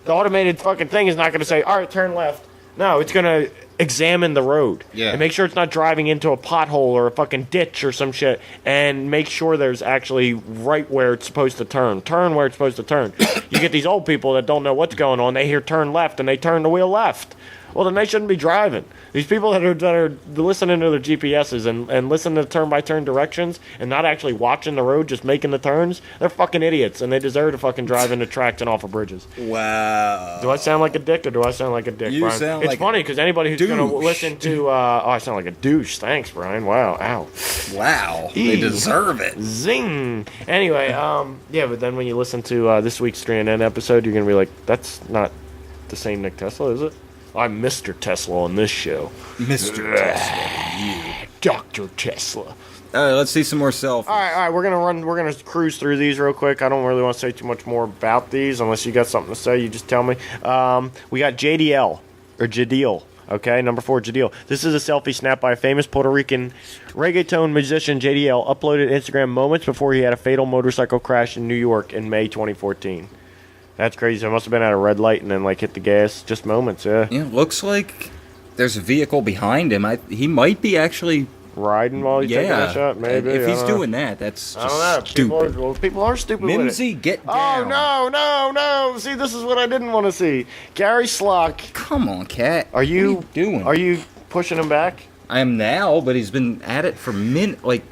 The automated fucking thing is not going to say, all right, turn left. No, it's going to examine the road and make sure it's not driving into a pothole or a fucking ditch or some shit and make sure there's actually right where it's supposed to turn where it's supposed to turn. You get these old people that don't know what's going on. They hear turn left and they turn the wheel left. Well, then they shouldn't be driving. These people that are listening to their GPSs and listening to turn-by-turn directions and not actually watching the road, just making the turns, they're fucking idiots, and they deserve to fucking drive into tracks and off of bridges. Wow. Do I sound like a dick, or do I sound like a dick, you Brian? Sound it's like funny, because anybody who's going to douche. listen to... I sound like a douche. Thanks, Brian. Wow. Ow. Wow. They deserve it. Zing. Anyway, yeah, but then when you listen to this week's Strand End episode, you're going to be like, that's not the same Nick Tesla, is it? I'm Mr. Tesla on this show. Mr. Tesla, you. Dr. Tesla. All right, let's see some more selfies. All right, we're gonna cruise through these real quick. I don't really want to say too much more about these unless you got something to say. You just tell me. We got JDL or Jadil. Okay, number 4, Jadil. This is a selfie snapped by a famous Puerto Rican reggaeton musician, JDL, uploaded Instagram moments before he had a fatal motorcycle crash in New York in May 2014. That's crazy. I must have been at a red light and then like hit the gas. Just moments, yeah. Yeah, looks like there's a vehicle behind him. He might be actually riding while he's taking a shot. Maybe if he's doing that, that's just I don't know. stupid. People are stupid. Mimsy, with it. get down. Oh no! See, this is what I didn't want to see. Gary Slock. Come on, cat. Are you doing? Are you pushing him back? I am now, but he's been at it for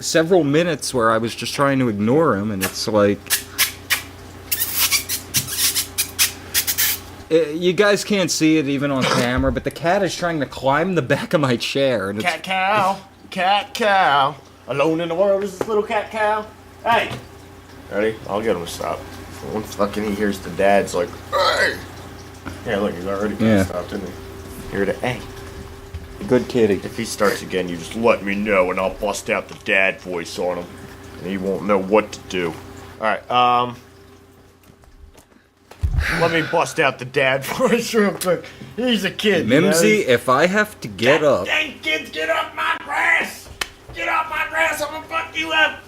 several minutes where I was just trying to ignore him, and it's like. You guys can't see it even on camera, but the cat is trying to climb the back of my chair. And cat cow, alone in the world is this little cat cow. Hey, ready? I'll get him to stop. One fucking he hears the dad's like, hey. Yeah, look, he's already stopped, didn't he? Hear the hey. Good kitty. If he starts again, you just let me know, and I'll bust out the dad voice on him, and he won't know what to do. All right, let me bust out the dad voice real quick. He's a kid. Mimsy, if I have to get up. Dang kids, get off my grass! Get off my grass, I'm gonna fuck you up!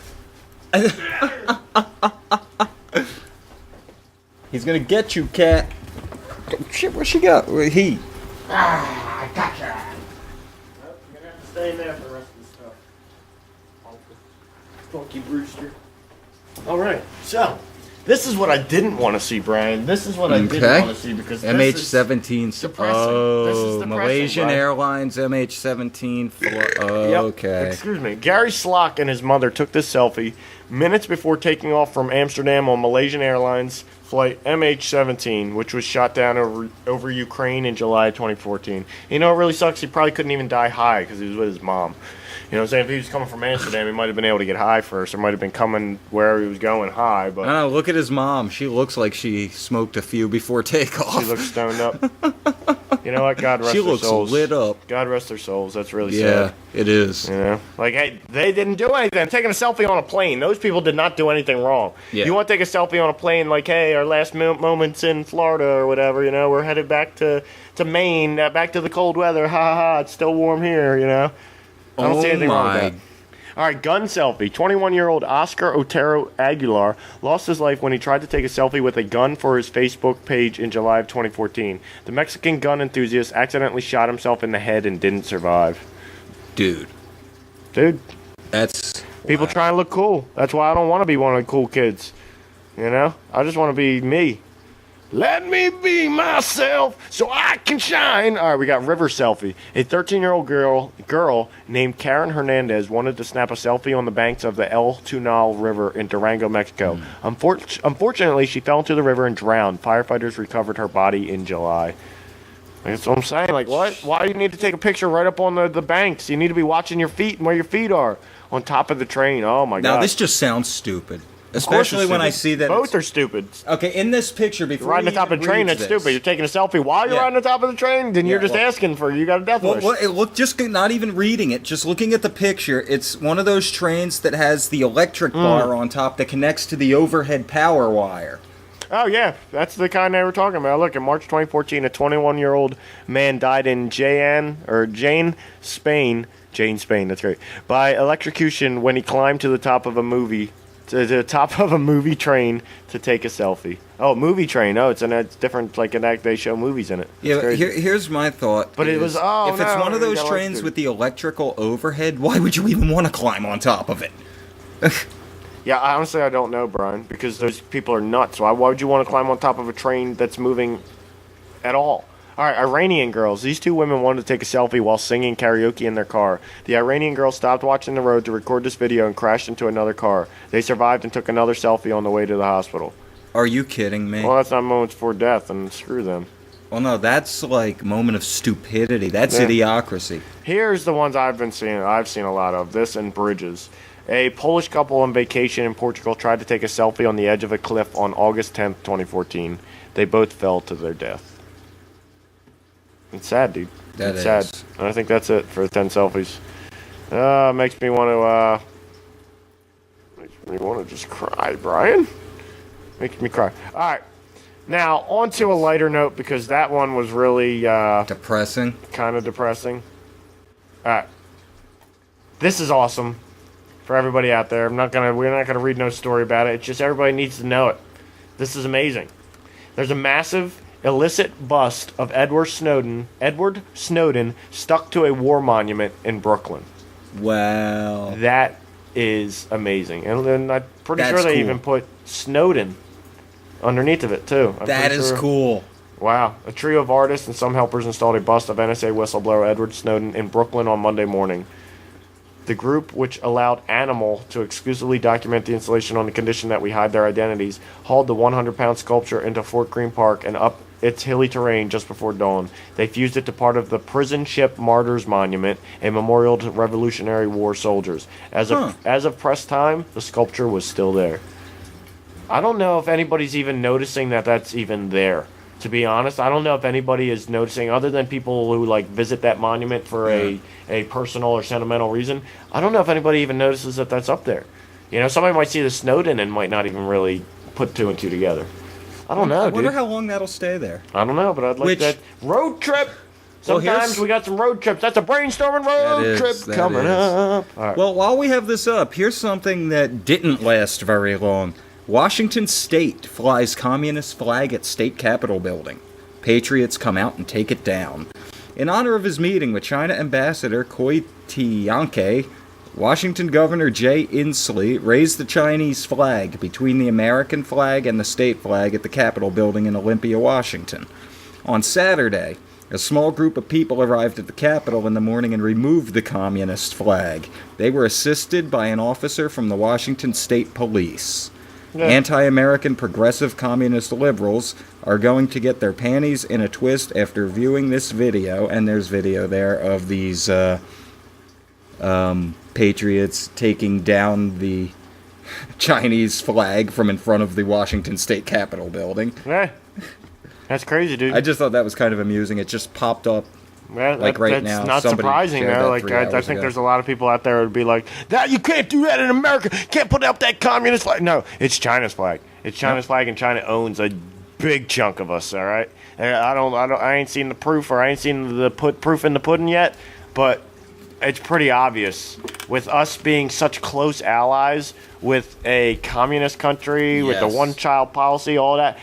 He's gonna get you, cat. Shit, where she go? He. I gotcha! Well, you're gonna have to stay in there for the rest of the stuff. Funky Brewster. Alright, so. This is what I didn't want to see, Brian. This is what I didn't want to see because MH17. This is Oh, depressing, Malaysian Brian. Airlines MH17. Yep. Okay. Excuse me. Gary Slock and his mother took this selfie minutes before taking off from Amsterdam on Malaysian Airlines flight MH17, which was shot down over Ukraine in July 2014. You know, it really sucks. He probably couldn't even die high because he was with his mom. You know what I'm saying? If he was coming from Amsterdam, he might have been able to get high first, or might have been coming wherever he was going high. But I don't know, look at his mom. She looks like she smoked a few before takeoff. she looks stoned up. You know what? God rest She their looks souls. lit up. God rest their souls. That's really Yeah, sad. it is. You know? Like, hey, they didn't do anything. I'm taking a selfie on a plane. Those people did not do anything wrong. Yeah. You want to take a selfie on a plane like, hey, our last moments in Florida or whatever, you know, we're headed back to Maine, back to the cold weather. Ha ha ha, it's still warm here, you know. I don't see anything wrong with that. All right, gun selfie. 21-year-old Oscar Otero Aguilar lost his life when he tried to take a selfie with a gun for his Facebook page in July of 2014. The Mexican gun enthusiast accidentally shot himself in the head and didn't survive. Dude. Dude. That's... People trying to look cool. That's why I don't want to be one of the cool kids. You know? I just want to be me. Let me be myself so I can shine. All right, we got River Selfie. A 13-year-old girl named Karen Hernandez wanted to snap a selfie on the banks of the El Tunal River in Durango, Mexico. Unfortunately, she fell into the river and drowned. Firefighters recovered her body in July. That's what I'm saying. Like, what? Why do you need to take a picture right up on the banks? You need to be watching your feet and where your feet are on top of the train. Oh, my God. Now, this just sounds stupid. Especially when I see that. Both are stupid. Okay, in this picture, before you're riding on top of the train, that's stupid. You're taking a selfie while you're riding on top of the train, then you're just asking for, you got a death wish. Look, just not even reading it, just looking at the picture, it's one of those trains that has the electric bar on top that connects to the overhead power wire. Oh, yeah, that's the kind they were talking about. Look, in March 2014, a 21-year-old man died in Jane, Spain, that's great, by electrocution when he climbed to the top of a movie train to take a selfie. Oh, movie train. Oh, it's different, like they show movies in it. That's here's my thought. But it was, if it's one of those trains with the electrical overhead, why would you even want to climb on top of it? Yeah, honestly, I don't know, Brian, because those people are nuts. Why would you want to climb on top of a train that's moving at all? All right, Iranian girls. These two women wanted to take a selfie while singing karaoke in their car. The Iranian girls stopped watching the road to record this video and crashed into another car. They survived and took another selfie on the way to the hospital. Are you kidding me? Well, that's not moments before death, and screw them. Well, no, that's like moment of stupidity. That's idiocracy. Here's the ones I've seen a lot of. This and bridges. A Polish couple on vacation in Portugal tried to take a selfie on the edge of a cliff on August 10th, 2014. They both fell to their death. It's sad, dude. It's sad. And I think that's it for the 10 selfies. Makes me want to just cry, Brian. Makes me cry. All right. Now, on to a lighter note, because that one was really depressing. Kind of depressing. All right. This is awesome for everybody out there. We're not gonna read no story about it. It's just everybody needs to know it. This is amazing. There's a massive illicit bust of Edward Snowden stuck to a war monument in Brooklyn. Wow. That is amazing. And then I'm pretty sure they even put Snowden underneath of it, too. That is cool. Wow. A trio of artists and some helpers installed a bust of NSA whistleblower Edward Snowden in Brooklyn on Monday morning. The group, which allowed Animal to exclusively document the installation on the condition that we hide their identities, hauled the 100-pound sculpture into Fort Greene Park and up its hilly terrain just before dawn. They fused it to part of the Prison Ship Martyrs Monument, a memorial to Revolutionary War soldiers. As of press time, the sculpture was still there. I don't know if anybody's even noticing that that's even there. To be honest, I don't know if anybody is noticing, other than people who visit that monument for a personal or sentimental reason. I don't know if anybody even notices that that's up there. You know, somebody might see the Snowden and might not even really put two and two together. I don't know, dude. I wonder how long that'll stay there. I don't know, but I'd like that road trip. Sometimes we got some road trips. That's a brainstorming road trip coming up. All right. Well, while we have this up, here's something that didn't last very long. Washington State flies communist flag at state capitol building. Patriots come out and take it down. In honor of his meeting with China Ambassador Koi Tianke, Washington Governor Jay Inslee raised the Chinese flag between the American flag and the state flag at the Capitol building in Olympia, Washington. On Saturday, a small group of people arrived at the Capitol in the morning and removed the communist flag. They were assisted by an officer from the Washington State Police. Yeah. Anti-American progressive communist liberals are going to get their panties in a twist after viewing this video, and there's video there of these patriots taking down the Chinese flag from in front of the Washington State Capitol building. Yeah. That's crazy, dude. I just thought that was kind of amusing. It just popped up. Well, right now. It's not surprising, though. I think there's a lot of people out there who would be like, "That you can't do that in America. Can't put up that communist flag." No, it's China's flag. It's China's flag, and China owns a big chunk of us. All right. I ain't seen the proof, or I ain't seen the proof in the pudding yet, but it's pretty obvious with us being such close allies with a communist country with the one-child policy, all that.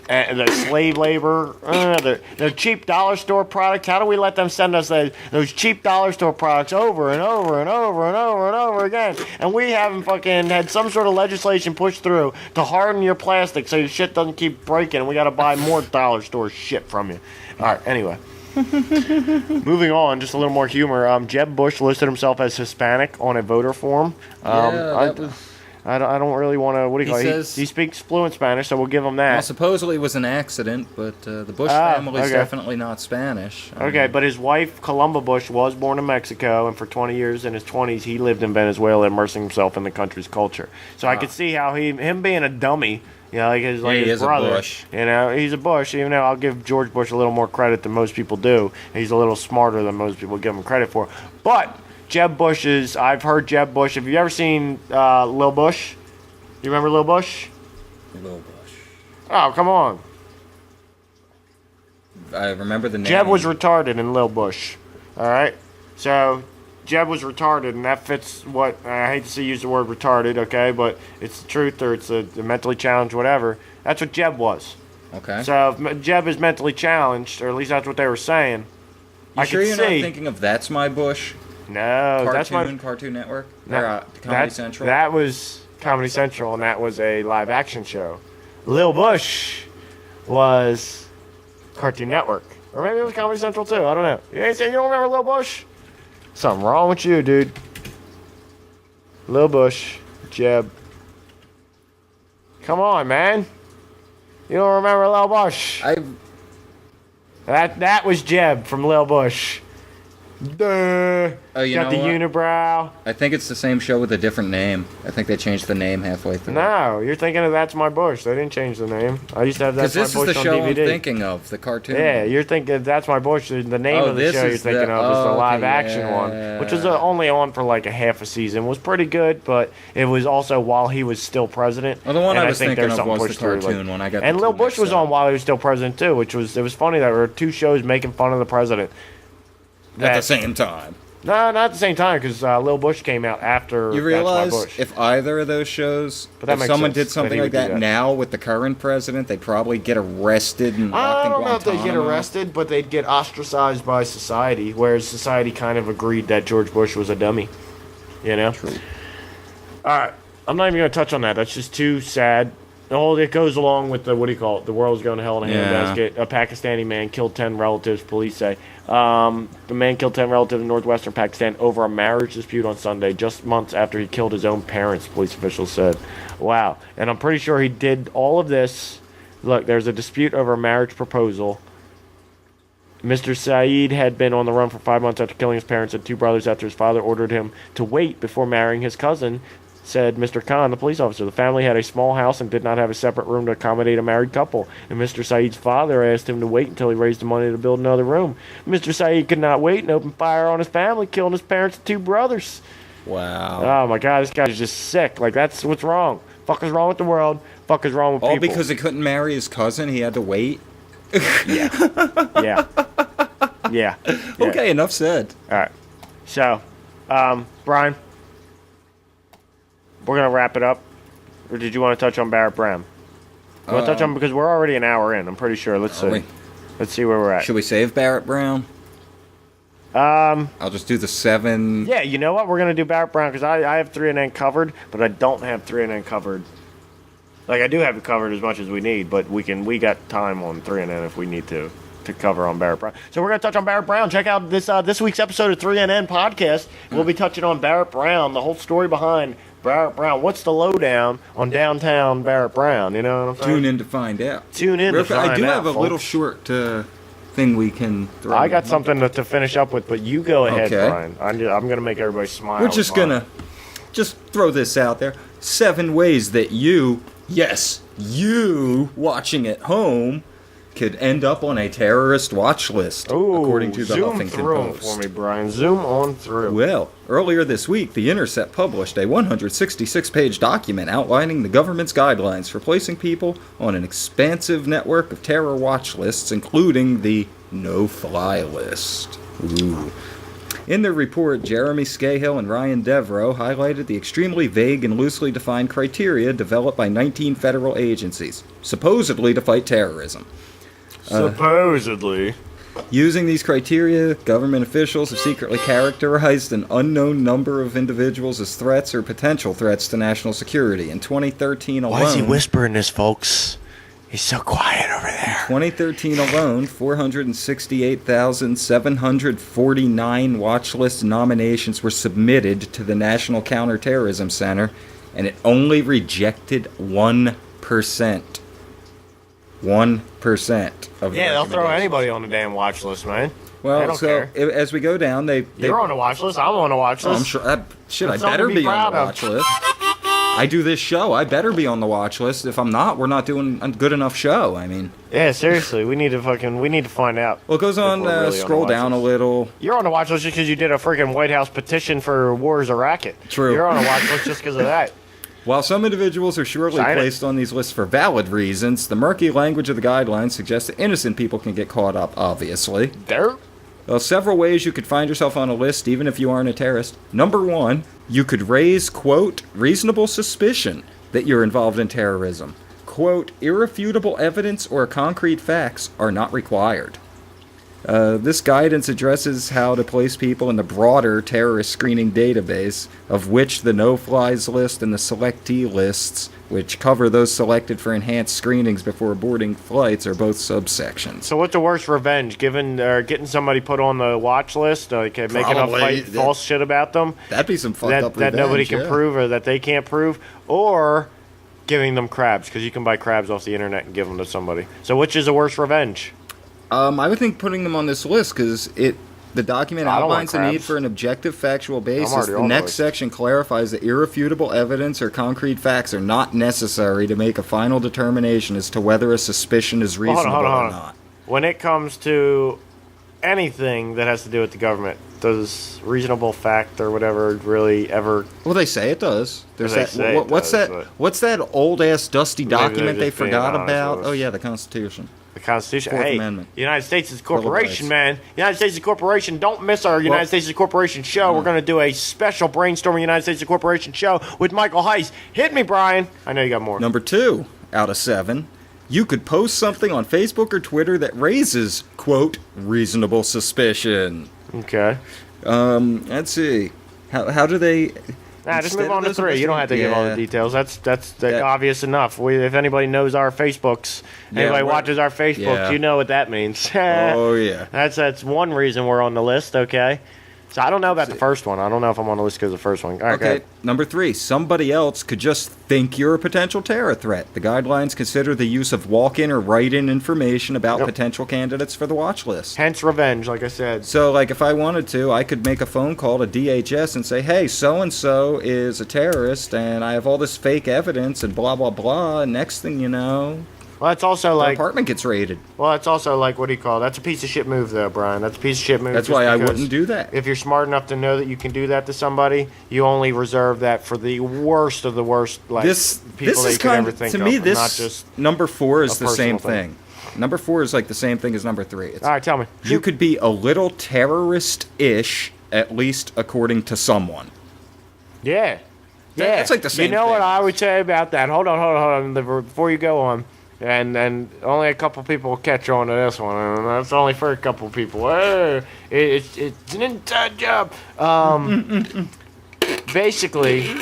and the slave labor, the cheap dollar store products. How do we let them send us those cheap dollar store products over and over and over and over and over again? And we haven't fucking had some sort of legislation pushed through to harden your plastic so your shit doesn't keep breaking. And we got to buy more dollar store shit from you. All right, anyway. Moving on, just a little more humor. Jeb Bush listed himself as Hispanic on a voter form. I don't really want to. What do you call it? He speaks fluent Spanish, so we'll give him that. Well, supposedly it was an accident, but the Bush family is definitely not Spanish. Okay, but his wife, Columba Bush, was born in Mexico, and for 20 years in his 20s, he lived in Venezuela, immersing himself in the country's culture. So I could see how him being a dummy, you know, his brother. A Bush. You know, he's a Bush, even though I'll give George Bush a little more credit than most people do. He's a little smarter than most people give him credit for. But Jeb Bush I've heard Jeb Bush. Have you ever seen Lil Bush? You remember Lil Bush? Lil Bush. Oh, come on. I remember the name. Jeb was retarded in Lil Bush. All right? So, Jeb was retarded, and that fits what, I hate to use the word retarded, okay? But it's the truth, or it's a mentally challenged, whatever. That's what Jeb was. Okay. So, if Jeb is mentally challenged, or at least that's what they were saying, you sure you're not thinking of That's My Bush? No, Cartoon Network? No, or Comedy Central? That was Comedy Central, and that was a live action show. Lil Bush was Cartoon Network. Or maybe it was Comedy Central too. I don't know. You don't remember Lil Bush? Something wrong with you, dude. Lil Bush, Jeb. Come on, man. You don't remember Lil Bush? That was Jeb from Lil Bush. Duh. Oh, you got know the what? unibrow. I think it's the same show with a different name. I think they changed the name halfway through. No, you're thinking of That's My Bush. They didn't change the name. I used to have That's My Bush on DVD. Because this is the show I'm thinking of, the cartoon. Yeah, you're thinking That's My Bush. The name of the show you're thinking of is the live action one, which was only on for like a half a season. It was pretty good, but it was also while he was still president. Well, the one I was thinking of was the cartoon one. And Lil Bush was on while he was still president too, which was funny that there were two shows making fun of the president at the same time. No, not at the same time, because Lil Bush came out after. You realize That's My Bush. if either of those shows, if someone did something like that now with the current president, they'd probably get arrested and locked in Guantanamo. I don't know if they'd get arrested, but they'd get ostracized by society, whereas society kind of agreed that George Bush was a dummy. You know? True. All right. I'm not even going to touch on that. That's just too sad. It goes along with the, what do you call it? The world's going to hell in a handbasket. A Pakistani man killed 10 relatives, police say. The man killed 10 relatives in northwestern Pakistan over a marriage dispute on Sunday, just months after he killed his own parents, police officials said. Wow. And I'm pretty sure he did all of this. Look, there's a dispute over a marriage proposal. Mr. Saeed had been on the run for 5 months after killing his parents and two brothers after his father ordered him to wait before marrying his cousin, said Mr. Khan, the police officer. The family had a small house and did not have a separate room to accommodate a married couple, and Mr. Saeed's father asked him to wait until he raised the money to build another room. Mr. Saeed could not wait and opened fire on his family, killing his parents and two brothers. Wow. Oh my God, this guy's just sick. Like, that's what's wrong. Fuck is wrong with the world. Fuck is wrong with people. All because he couldn't marry his cousin? He had to wait? Yeah. Okay, enough said. All right. So, Brian, we're going to wrap it up. Or did you want to touch on Barrett Brown? You want to touch on, because we're already an hour in, I'm pretty sure. Let's see. Let's see where we're at. Should we save Barrett Brown? I'll just do the 7. Yeah, you know what? We're going to do Barrett Brown, because I have 3 and N covered, but I don't have 3 and N covered. Like, I do have it covered as much as we need, but we got time on 3 and N if we need to cover on Barrett Brown. So we're going to touch on Barrett Brown. Check out this week's episode of 3NN Podcast. We'll be touching on Barrett Brown, the whole story behind Barrett Brown. What's the lowdown on downtown Barrett Brown? You know what I'm saying? Tune in to find out. Tune in to find out, I do have a folks. Little short thing we can throw. I got something to finish up with, but you go ahead, Brian. I'm going to make everybody smile. We're just going to throw this out there. 7 ways that you watching at home could end up on a terrorist watch list, according to the Huffington Post. Zoom through for me, Brian. Zoom on through. Well, earlier this week, The Intercept published a 166-page document outlining the government's guidelines for placing people on an expansive network of terror watch lists, including the no-fly list. Ooh. In their report, Jeremy Scahill and Ryan Devereaux highlighted the extremely vague and loosely defined criteria developed by 19 federal agencies, supposedly to fight terrorism. Supposedly. Using these criteria, government officials have secretly characterized an unknown number of individuals as threats or potential threats to national security. In 2013 alone... Why is he whispering this, folks? He's so quiet over there. 2013 alone, 468,749 watch list nominations were submitted to the National Counterterrorism Center, and it only rejected 1%. 1% of the they'll throw anybody on the damn watch list, man. Well, so as we go down, you're on the watch list. I'm on the watch list. I'm sure. I better be on the watch list. I do this show. I better be on the watch list. If I'm not, we're not doing a good enough show. I mean. Yeah, seriously, we need to find out. Well, it goes on. Really scroll down a little. You're on the watch list just because you did a freaking White House petition for war is a racket. True. You're on the watch list just because of that. While some individuals are surely placed on these lists for valid reasons, the murky language of the guidelines suggests that innocent people can get caught up, obviously. There? Well, several ways you could find yourself on a list, even if you aren't a terrorist. Number one, you could raise, quote, reasonable suspicion that you're involved in terrorism. Quote, irrefutable evidence or concrete facts are not required. This guidance addresses how to place people in the broader terrorist screening database, of which the no-flies list and the selectee lists, which cover those selected for enhanced screenings before boarding flights, are both subsections. So what's the worst revenge? Getting somebody put on the watch list, making up false shit about them? That'd be some fucked up revenge. That nobody can prove or that they can't prove? Or giving them crabs, because you can buy crabs off the internet and give them to somebody. So which is the worst revenge? I would think putting them on this list because the document outlines the need for an objective, factual basis. The next section clarifies that irrefutable evidence or concrete facts are not necessary to make a final determination as to whether a suspicion is reasonable or not. When it comes to anything that has to do with the government, does reasonable fact or whatever really ever? Well, they say it does. What's that old ass dusty document they forgot about? Oh yeah, the Constitution. The Constitution. Fourth Amendment. The United States is a corporation, man. United States is a corporation. Don't miss our United States is a corporation show. We're going to do a special Brainstorming United States is a corporation show with Michael Heiss. Hit me, Brian. I know you got more. Number 2 out of 7. You could post something on Facebook or Twitter that raises, quote, reasonable suspicion. Okay. Let's see. How do they... just move on to 3. You don't have to give all the details. That's obvious enough. If anybody knows our Facebooks, anybody watches our Facebooks, you know what that means. Oh, yeah. That's one reason we're on the list, okay? So I don't know about the first one. I don't know if I'm on the list because of the first one. All right, okay. Number 3, somebody else could just think you're a potential terror threat. The guidelines consider the use of walk-in or write-in information about potential candidates for the watch list. Hence revenge, like I said. So, like, if I wanted to, I could make a phone call to DHS and say, hey, so-and-so is a terrorist, and I have all this fake evidence, and blah, blah, blah. And next thing you know... Well, it's also like... the apartment gets raided. Well, it's also like, what do you call it? That's a piece of shit move, though, Brian. That's a piece of shit move. That's why I wouldn't do that. If you're smart enough to know that you can do that to somebody, you only reserve that for the worst of the worst, like, people that you could ever think of. To me, this not just number 4 is the same thing. Number 4 is like the same thing as number 3. All right, tell me. You could be a little terrorist-ish, at least according to someone. Yeah. Yeah. It's like the same You know thing. what I would say about that? Hold on. Before you go on. And only a couple people will catch on to this one, and that's only for a couple people. Hey, it's an inside job. Basically,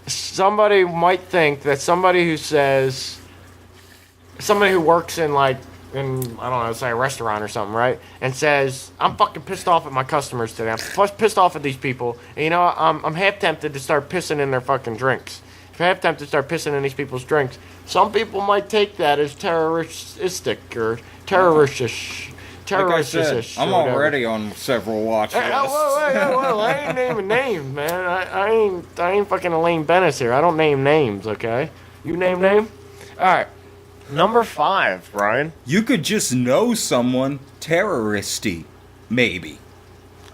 somebody might think that somebody who works in I don't know, say a restaurant or something, right? And says, I'm fucking pissed off at my customers today. I'm pissed off at these people. And you know, I'm half tempted to start pissing in their fucking drinks. If I have time to start pissing in these people's drinks, some people might take that as terroristic or terroristish. Like I said, I'm already on several watch lists. Whoa, I ain't naming names, man. I ain't fucking Elaine Bennis here. I don't name names, okay? You name name? All right. Number 5, Brian. You could just know someone terroristy, maybe.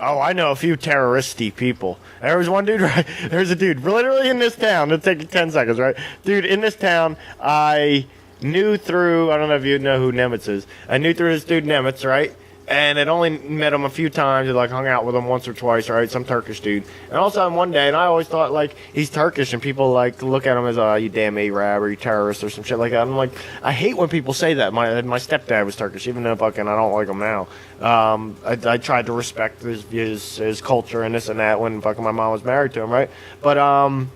Oh, I know a few terroristy people. There was one dude, right? There's a dude literally in this town. It'll take you 10 seconds, right? Dude, in this town, I knew through, I don't know if you know who Nemitz is. I knew through this dude Nemitz, right? and I'd only met him a few times. I like hung out with him once or twice, right? Some Turkish dude. And all of a sudden one day, and I always thought like he's Turkish, and people like look at him as you damn Arab or you terrorist or some shit like that. I'm like, I hate when people say that. My stepdad was Turkish, even though fucking I don't like him now. I tried to respect his culture and this and that when fucking my mom was married to him, right? But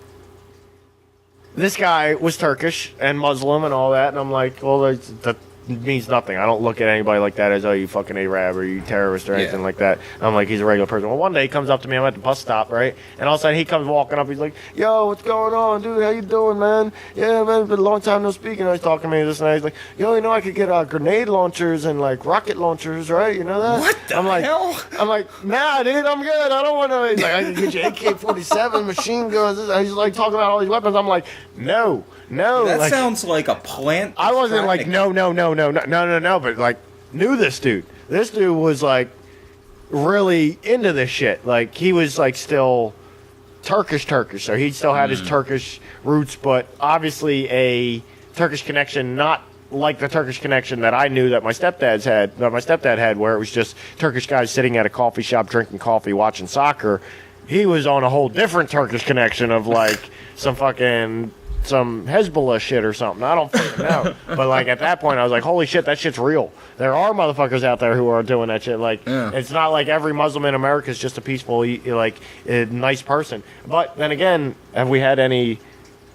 this guy was Turkish and Muslim and all that, and I'm like, well, that means nothing. I don't look at anybody like that as, oh, you fucking Arab or you terrorist or anything like that. I'm like, he's a regular person. Well, one day he comes up to me. I'm at the bus stop, right? And all of a sudden he comes walking up. He's like, yo, what's going on, dude? How you doing, man? Yeah, man, it's been a long time no speak. And he's talking to me this and that. He's like, yo, you know, I could get grenade launchers and like rocket launchers, right? You know that? What the hell? I'm like, nah, dude, I'm good. I don't want to. He's like, I can get you AK-47 machine guns. He's like talking about all these weapons. I'm like, no. That like, sounds like a plant. I wasn't like, no, but like, knew this dude. This dude was like really into this shit. Like, he was like still Turkish, so he still had his Turkish roots, but obviously a Turkish connection, not like the Turkish connection that I knew that my stepdad had, where it was just Turkish guys sitting at a coffee shop drinking coffee, watching soccer. He was on a whole different Turkish connection of like some Hezbollah shit or something. I don't fucking know. But like at that point, I was like, holy shit, that shit's real. There are motherfuckers out there who are doing that shit. Like, It's not like every Muslim in America is just a peaceful, like, nice person. But then again, have we had any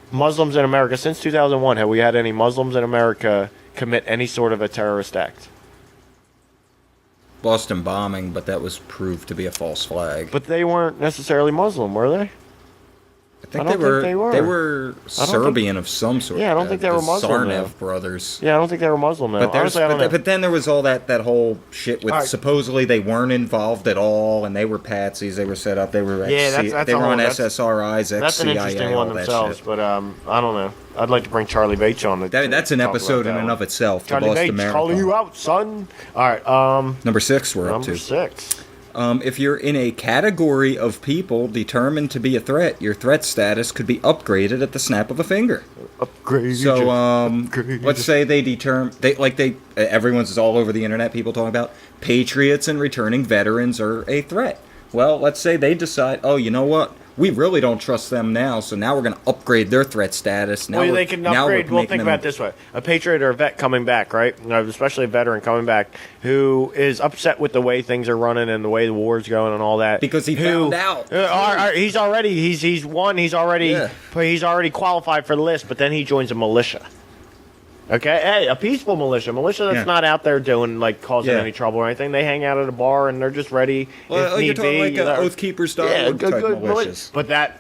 Muslims in America since 2001? Have we had any Muslims in America commit any sort of a terrorist act? Boston bombing, but that was proved to be a false flag. But they weren't necessarily Muslim, were they? I think they were Serbian of some sort. Yeah, I don't think they were Muslim. Tsarnaev brothers. Yeah, I don't think they were Muslim. Though. But then there was all that whole shit with supposedly they weren't involved at all, and they were patsies. They were set up. They were they were on SSRIs, That's an interesting one themselves. But I don't know. I'd like to bring Charlie Bates on. That's an episode in and of itself. Charlie Bates calling you out, son. All right. Number 6. We're up to number 6. If you're in a category of people determined to be a threat, your threat status could be upgraded at the snap of a finger. Let's say everyone's all over the internet, people talking about patriots and returning veterans are a threat. Well, let's say they decide, oh, you know what? We really don't trust them now, so now we're going to upgrade their threat status. Now they can upgrade. Well, think about it this way. A patriot or a vet coming back, right? Especially a veteran coming back, who is upset with the way things are running and the way the war's going and all that. Because he found out. He's already qualified for the list, but then he joins a militia. Okay, hey, a peaceful militia that's not out there doing like causing any trouble or anything. They hang out at a bar and they're just ready. Well, you're talking like Oath Keepers type militias. But that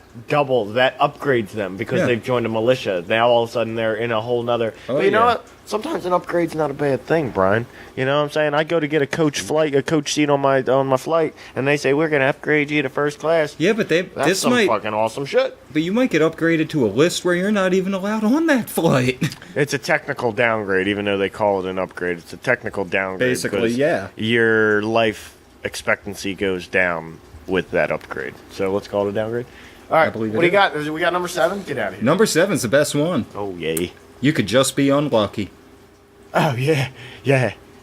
upgrades them because they've joined a militia. Now all of a sudden they're in a whole nother. But you know what? Sometimes an upgrade's not a bad thing, Brian. You know what I'm saying? I go to get a coach seat on my flight, and they say we're gonna upgrade you to first class. Yeah, but that's some fucking awesome shit. But you might get upgraded to a list where you're not even allowed on that flight. It's a technical downgrade, even though they call it an upgrade. It's a technical downgrade. Basically, yeah. Your life expectancy goes down with that upgrade. So let's call it a downgrade. All right, what do you got? We got number 7? Get out of here. Number 7's the best one. Oh, yay. You could just be unlucky. Oh, yeah.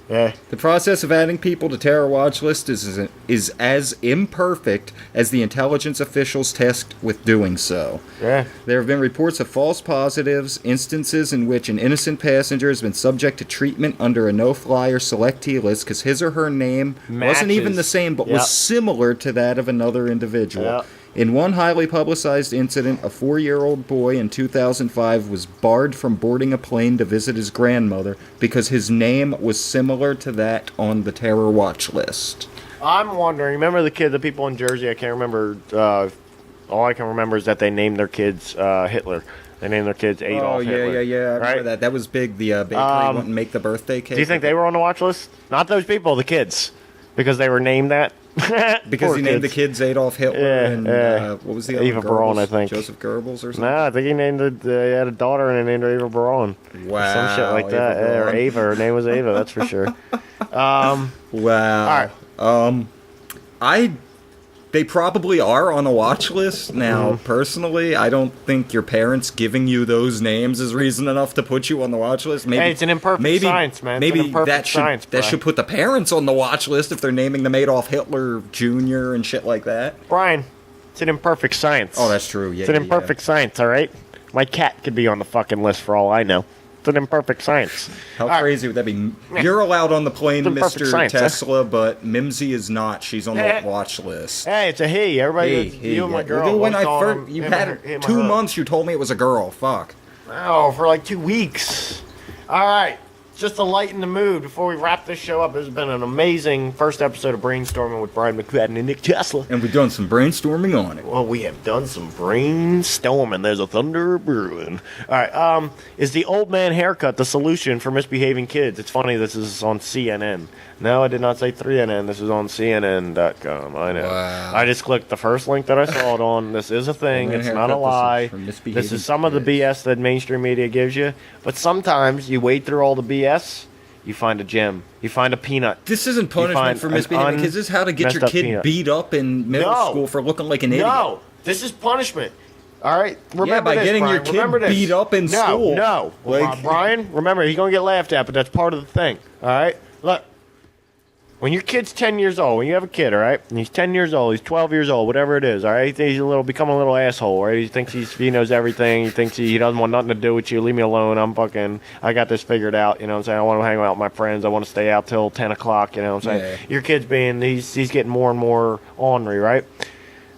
The process of adding people to terror watch list is as imperfect as the intelligence officials tasked with doing so. Yeah. There have been reports of false positives, instances in which an innocent passenger has been subject to treatment under a no-fly or selectee list because his or her name wasn't even the same but was similar to that of another individual. Yep. In one highly publicized incident, a 4-year-old boy in 2005 was barred from boarding a plane to visit his grandmother because his name was similar to that on the terror watch list. I'm wondering, remember the people in Jersey? I can't remember. All I can remember is that they named their kids Hitler. They named their kids Adolf Hitler. Yeah. I remember that. That was big. The bakery wouldn't make the birthday cake. Do you think they were on the watch list? Not those people, the kids. Because they were named that? Because he named the kids Adolf Hitler and what was the other Eva Braun, I think. Joseph Goebbels or something? No, I think he had a daughter and they named her Eva Braun. Wow. Some shit like that. Or Ava. Her name was Ava, that's for sure. Wow. All right. They probably are on a watch list. Now, personally, I don't think your parents giving you those names is reason enough to put you on the watch list. Maybe hey, it's an imperfect science, man. Maybe that should put the parents on the watch list if they're naming them Adolf Hitler Jr. and shit like that. Brian, it's an imperfect science. Oh, that's true. Yeah, it's an imperfect science, all right? My cat could be on the fucking list for all I know. It's an imperfect science. How crazy would that be? You're allowed on the plane, Mr. Science, Tesla, but Mimsy is not. She's on the watch list. Hey, it's a he. Everybody, you and my girl. When I first, you had 2 months, you told me it was a girl. Fuck. Oh, for like 2 weeks. All right. Just to lighten the mood before we wrap this show up, it's been an amazing first episode of Brainstorming with Brian McFadden and Nick Tesla. And we've done some brainstorming on it. Well, we have done some brainstorming. There's a thunder brewing. All right. Is the old man haircut the solution for misbehaving kids? It's funny, this is on CNN. No, I did not say 3NN. This is on CNN.com. I know. Wow. I just clicked the first link that I saw it on. This is a thing. It's not a lie. This is some of the BS that mainstream media gives you. But sometimes you wade through all the BS, you find a gem. You find a peanut. This isn't punishment for misbehaving kids. This is how to get your kid beat up in middle school for looking like an idiot. No, this is punishment. All right? Remember by getting your kid beat up in school. No. Brian, remember, he's going to get laughed at, but that's part of the thing. All right? Look. When your kid's 10 years old, when you have a kid, all right, and he's 10 years old, he's 12 years old, whatever it is, all right, he's become a little asshole, right? He thinks he knows everything. He thinks he doesn't want nothing to do with you. Leave me alone. I got this figured out, you know what I'm saying? I want to hang out with my friends. I want to stay out till 10 o'clock, you know what I'm saying? Yeah. Your kid's he's getting more and more ornery, right?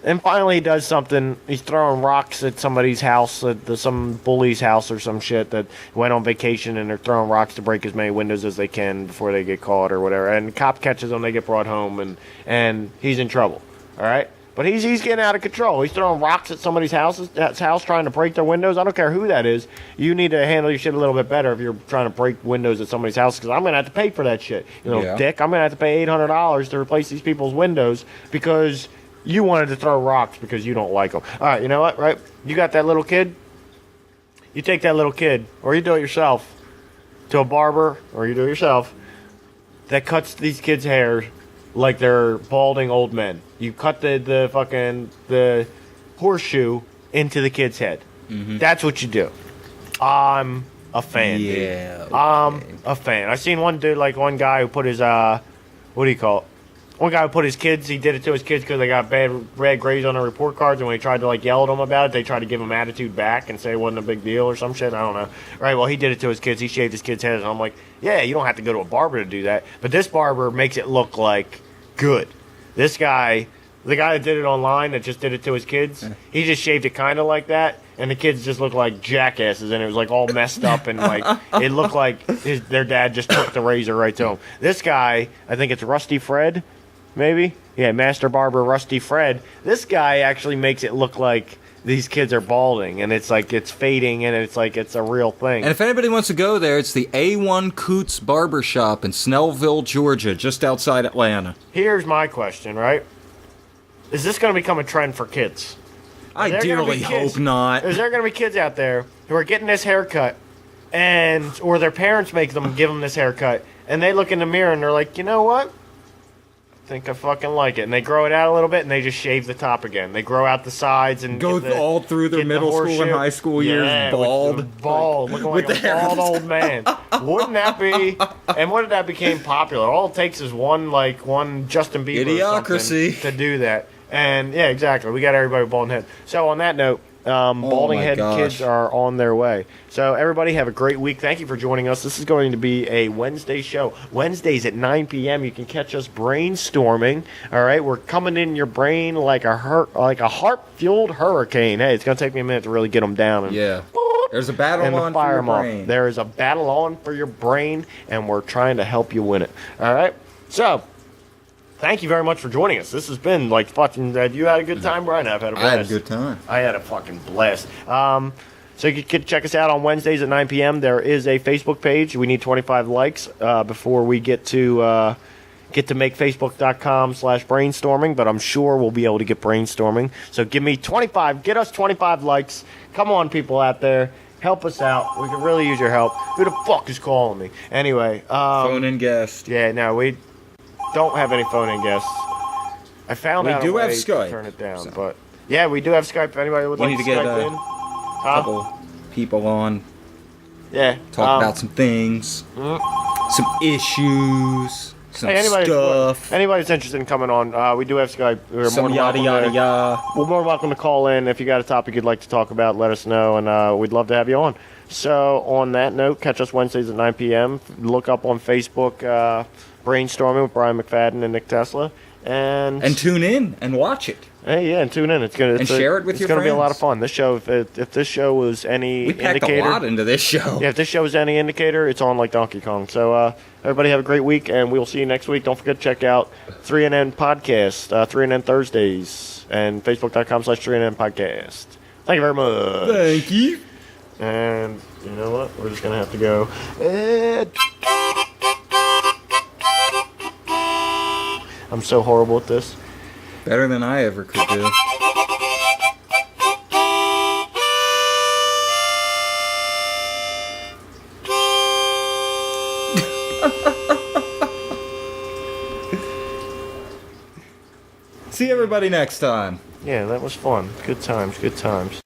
And finally he does something. He's throwing rocks at somebody's house, at some bully's house or some shit that went on vacation, and they're throwing rocks to break as many windows as they can before they get caught or whatever. And the cop catches them, they get brought home, and he's in trouble. All right? But he's getting out of control. He's throwing rocks at somebody's house trying to break their windows. I don't care who that is. You need to handle your shit a little bit better if you're trying to break windows at somebody's house, because I'm going to have to pay for that shit. You know, dick, I'm going to have to pay $800 to replace these people's windows because you wanted to throw rocks because you don't like them. All right, you know what, right? You got that little kid. You take that little kid, or you do it yourself, to a barber, or you do it yourself, that cuts these kids' hair like they're balding old men. You cut the horseshoe into the kid's head. Mm-hmm. That's what you do. I'm a fan, dude. Okay. I'm a fan. I seen one dude, like one guy who put his, what do you call it? One guy who put his kids, he did it to his kids because they got bad grades on their report cards, and when he tried to like yell at them about it, they tried to give him attitude back and say it wasn't a big deal or some shit. I don't know. Right, well, he did it to his kids. He shaved his kids' heads, and I'm like, yeah, you don't have to go to a barber to do that. But this barber makes it look like good. This guy, the guy that did it online that just did it to his kids, he just shaved it kind of like that, and the kids just looked like jackasses, and it was like all messed up, and like it looked like their dad just took the razor right to him. This guy, I think it's Rusty Fred, maybe? Yeah, Master Barber Rusty Fred. This guy actually makes it look like these kids are balding, and it's like it's fading, and it's like it's a real thing. And if anybody wants to go there, it's the A1 Coots Barbershop in Snellville, Georgia, just outside Atlanta. Here's my question, right? Is this going to become a trend for kids? I dearly hope not. Is there going to be kids out there who are getting this haircut, or their parents make them give them this haircut, and they look in the mirror and they're like, you know what? I think I fucking like it. And they grow it out a little bit, and they just shave the top again. They grow out the sides and go all through their middle school and high school years bald. Bald, looking like a bald old man. Wouldn't that be? And what if that became popular? All it takes is one Justin Bieber Idiocracy to do that. And yeah, exactly. We got everybody with balding head. So on that note, balding head kids are on their way. So everybody have a great week. Thank you for joining us. This is going to be a Wednesday show. Wednesdays at 9 p.m. You can catch us brainstorming. All right, we're coming in your brain like a heart-fueled hurricane. Hey, it's going to take me a minute to really get them down. And there's a battle on for your brain. There is a battle on for your brain, and we're trying to help you win it. All right, so thank you very much for joining us. This has been like fucking. You had a good time, Brian? I've had a blast. I had a good time. I had a fucking blast. So you can check us out on Wednesdays at 9 p.m. There is a Facebook page. We need 25 likes before we get to makefacebook.com/brainstorming, but I'm sure we'll be able to get brainstorming. So get us 25 likes. Come on, people out there. Help us out. We could really use your help. Who the fuck is calling me? Anyway. Phone-in guest. Yeah, no, we don't have any phone-in guests. I found We out do a way have Skype, to turn it down, so. but yeah, we do have Skype. If anybody would We like need to to get Skype a in, couple people on, yeah, talk about some things, some issues, some hey, stuff, anybody's interested in coming on, we do have Skype. We're some more than yada welcome yada to- yada. We're more welcome to call in if you got a topic you'd like to talk about. Let us know, and we'd love to have you on. So, on that note, catch us Wednesdays at 9 p.m. Look up on Facebook, Brainstorming with Brian McFadden and Nick Tesla, and tune in and watch it. hey, yeah, and tune in. Share it with your It's gonna be a lot of friends. fun. This show, if this show was any We packed indicator, a lot into this show. yeah, if this show is any indicator, it's on like Donkey Kong. So everybody have a great week, and we'll see you next week. Don't forget to check out 3NN Podcast, 3NN Thursdays, and Facebook.com/3NN Podcast. Thank you very much. Thank you. And you know what? We're just going to have to go. I'm so horrible at this. Better than I ever could do. See everybody next time. Yeah, that was fun. Good times, good times.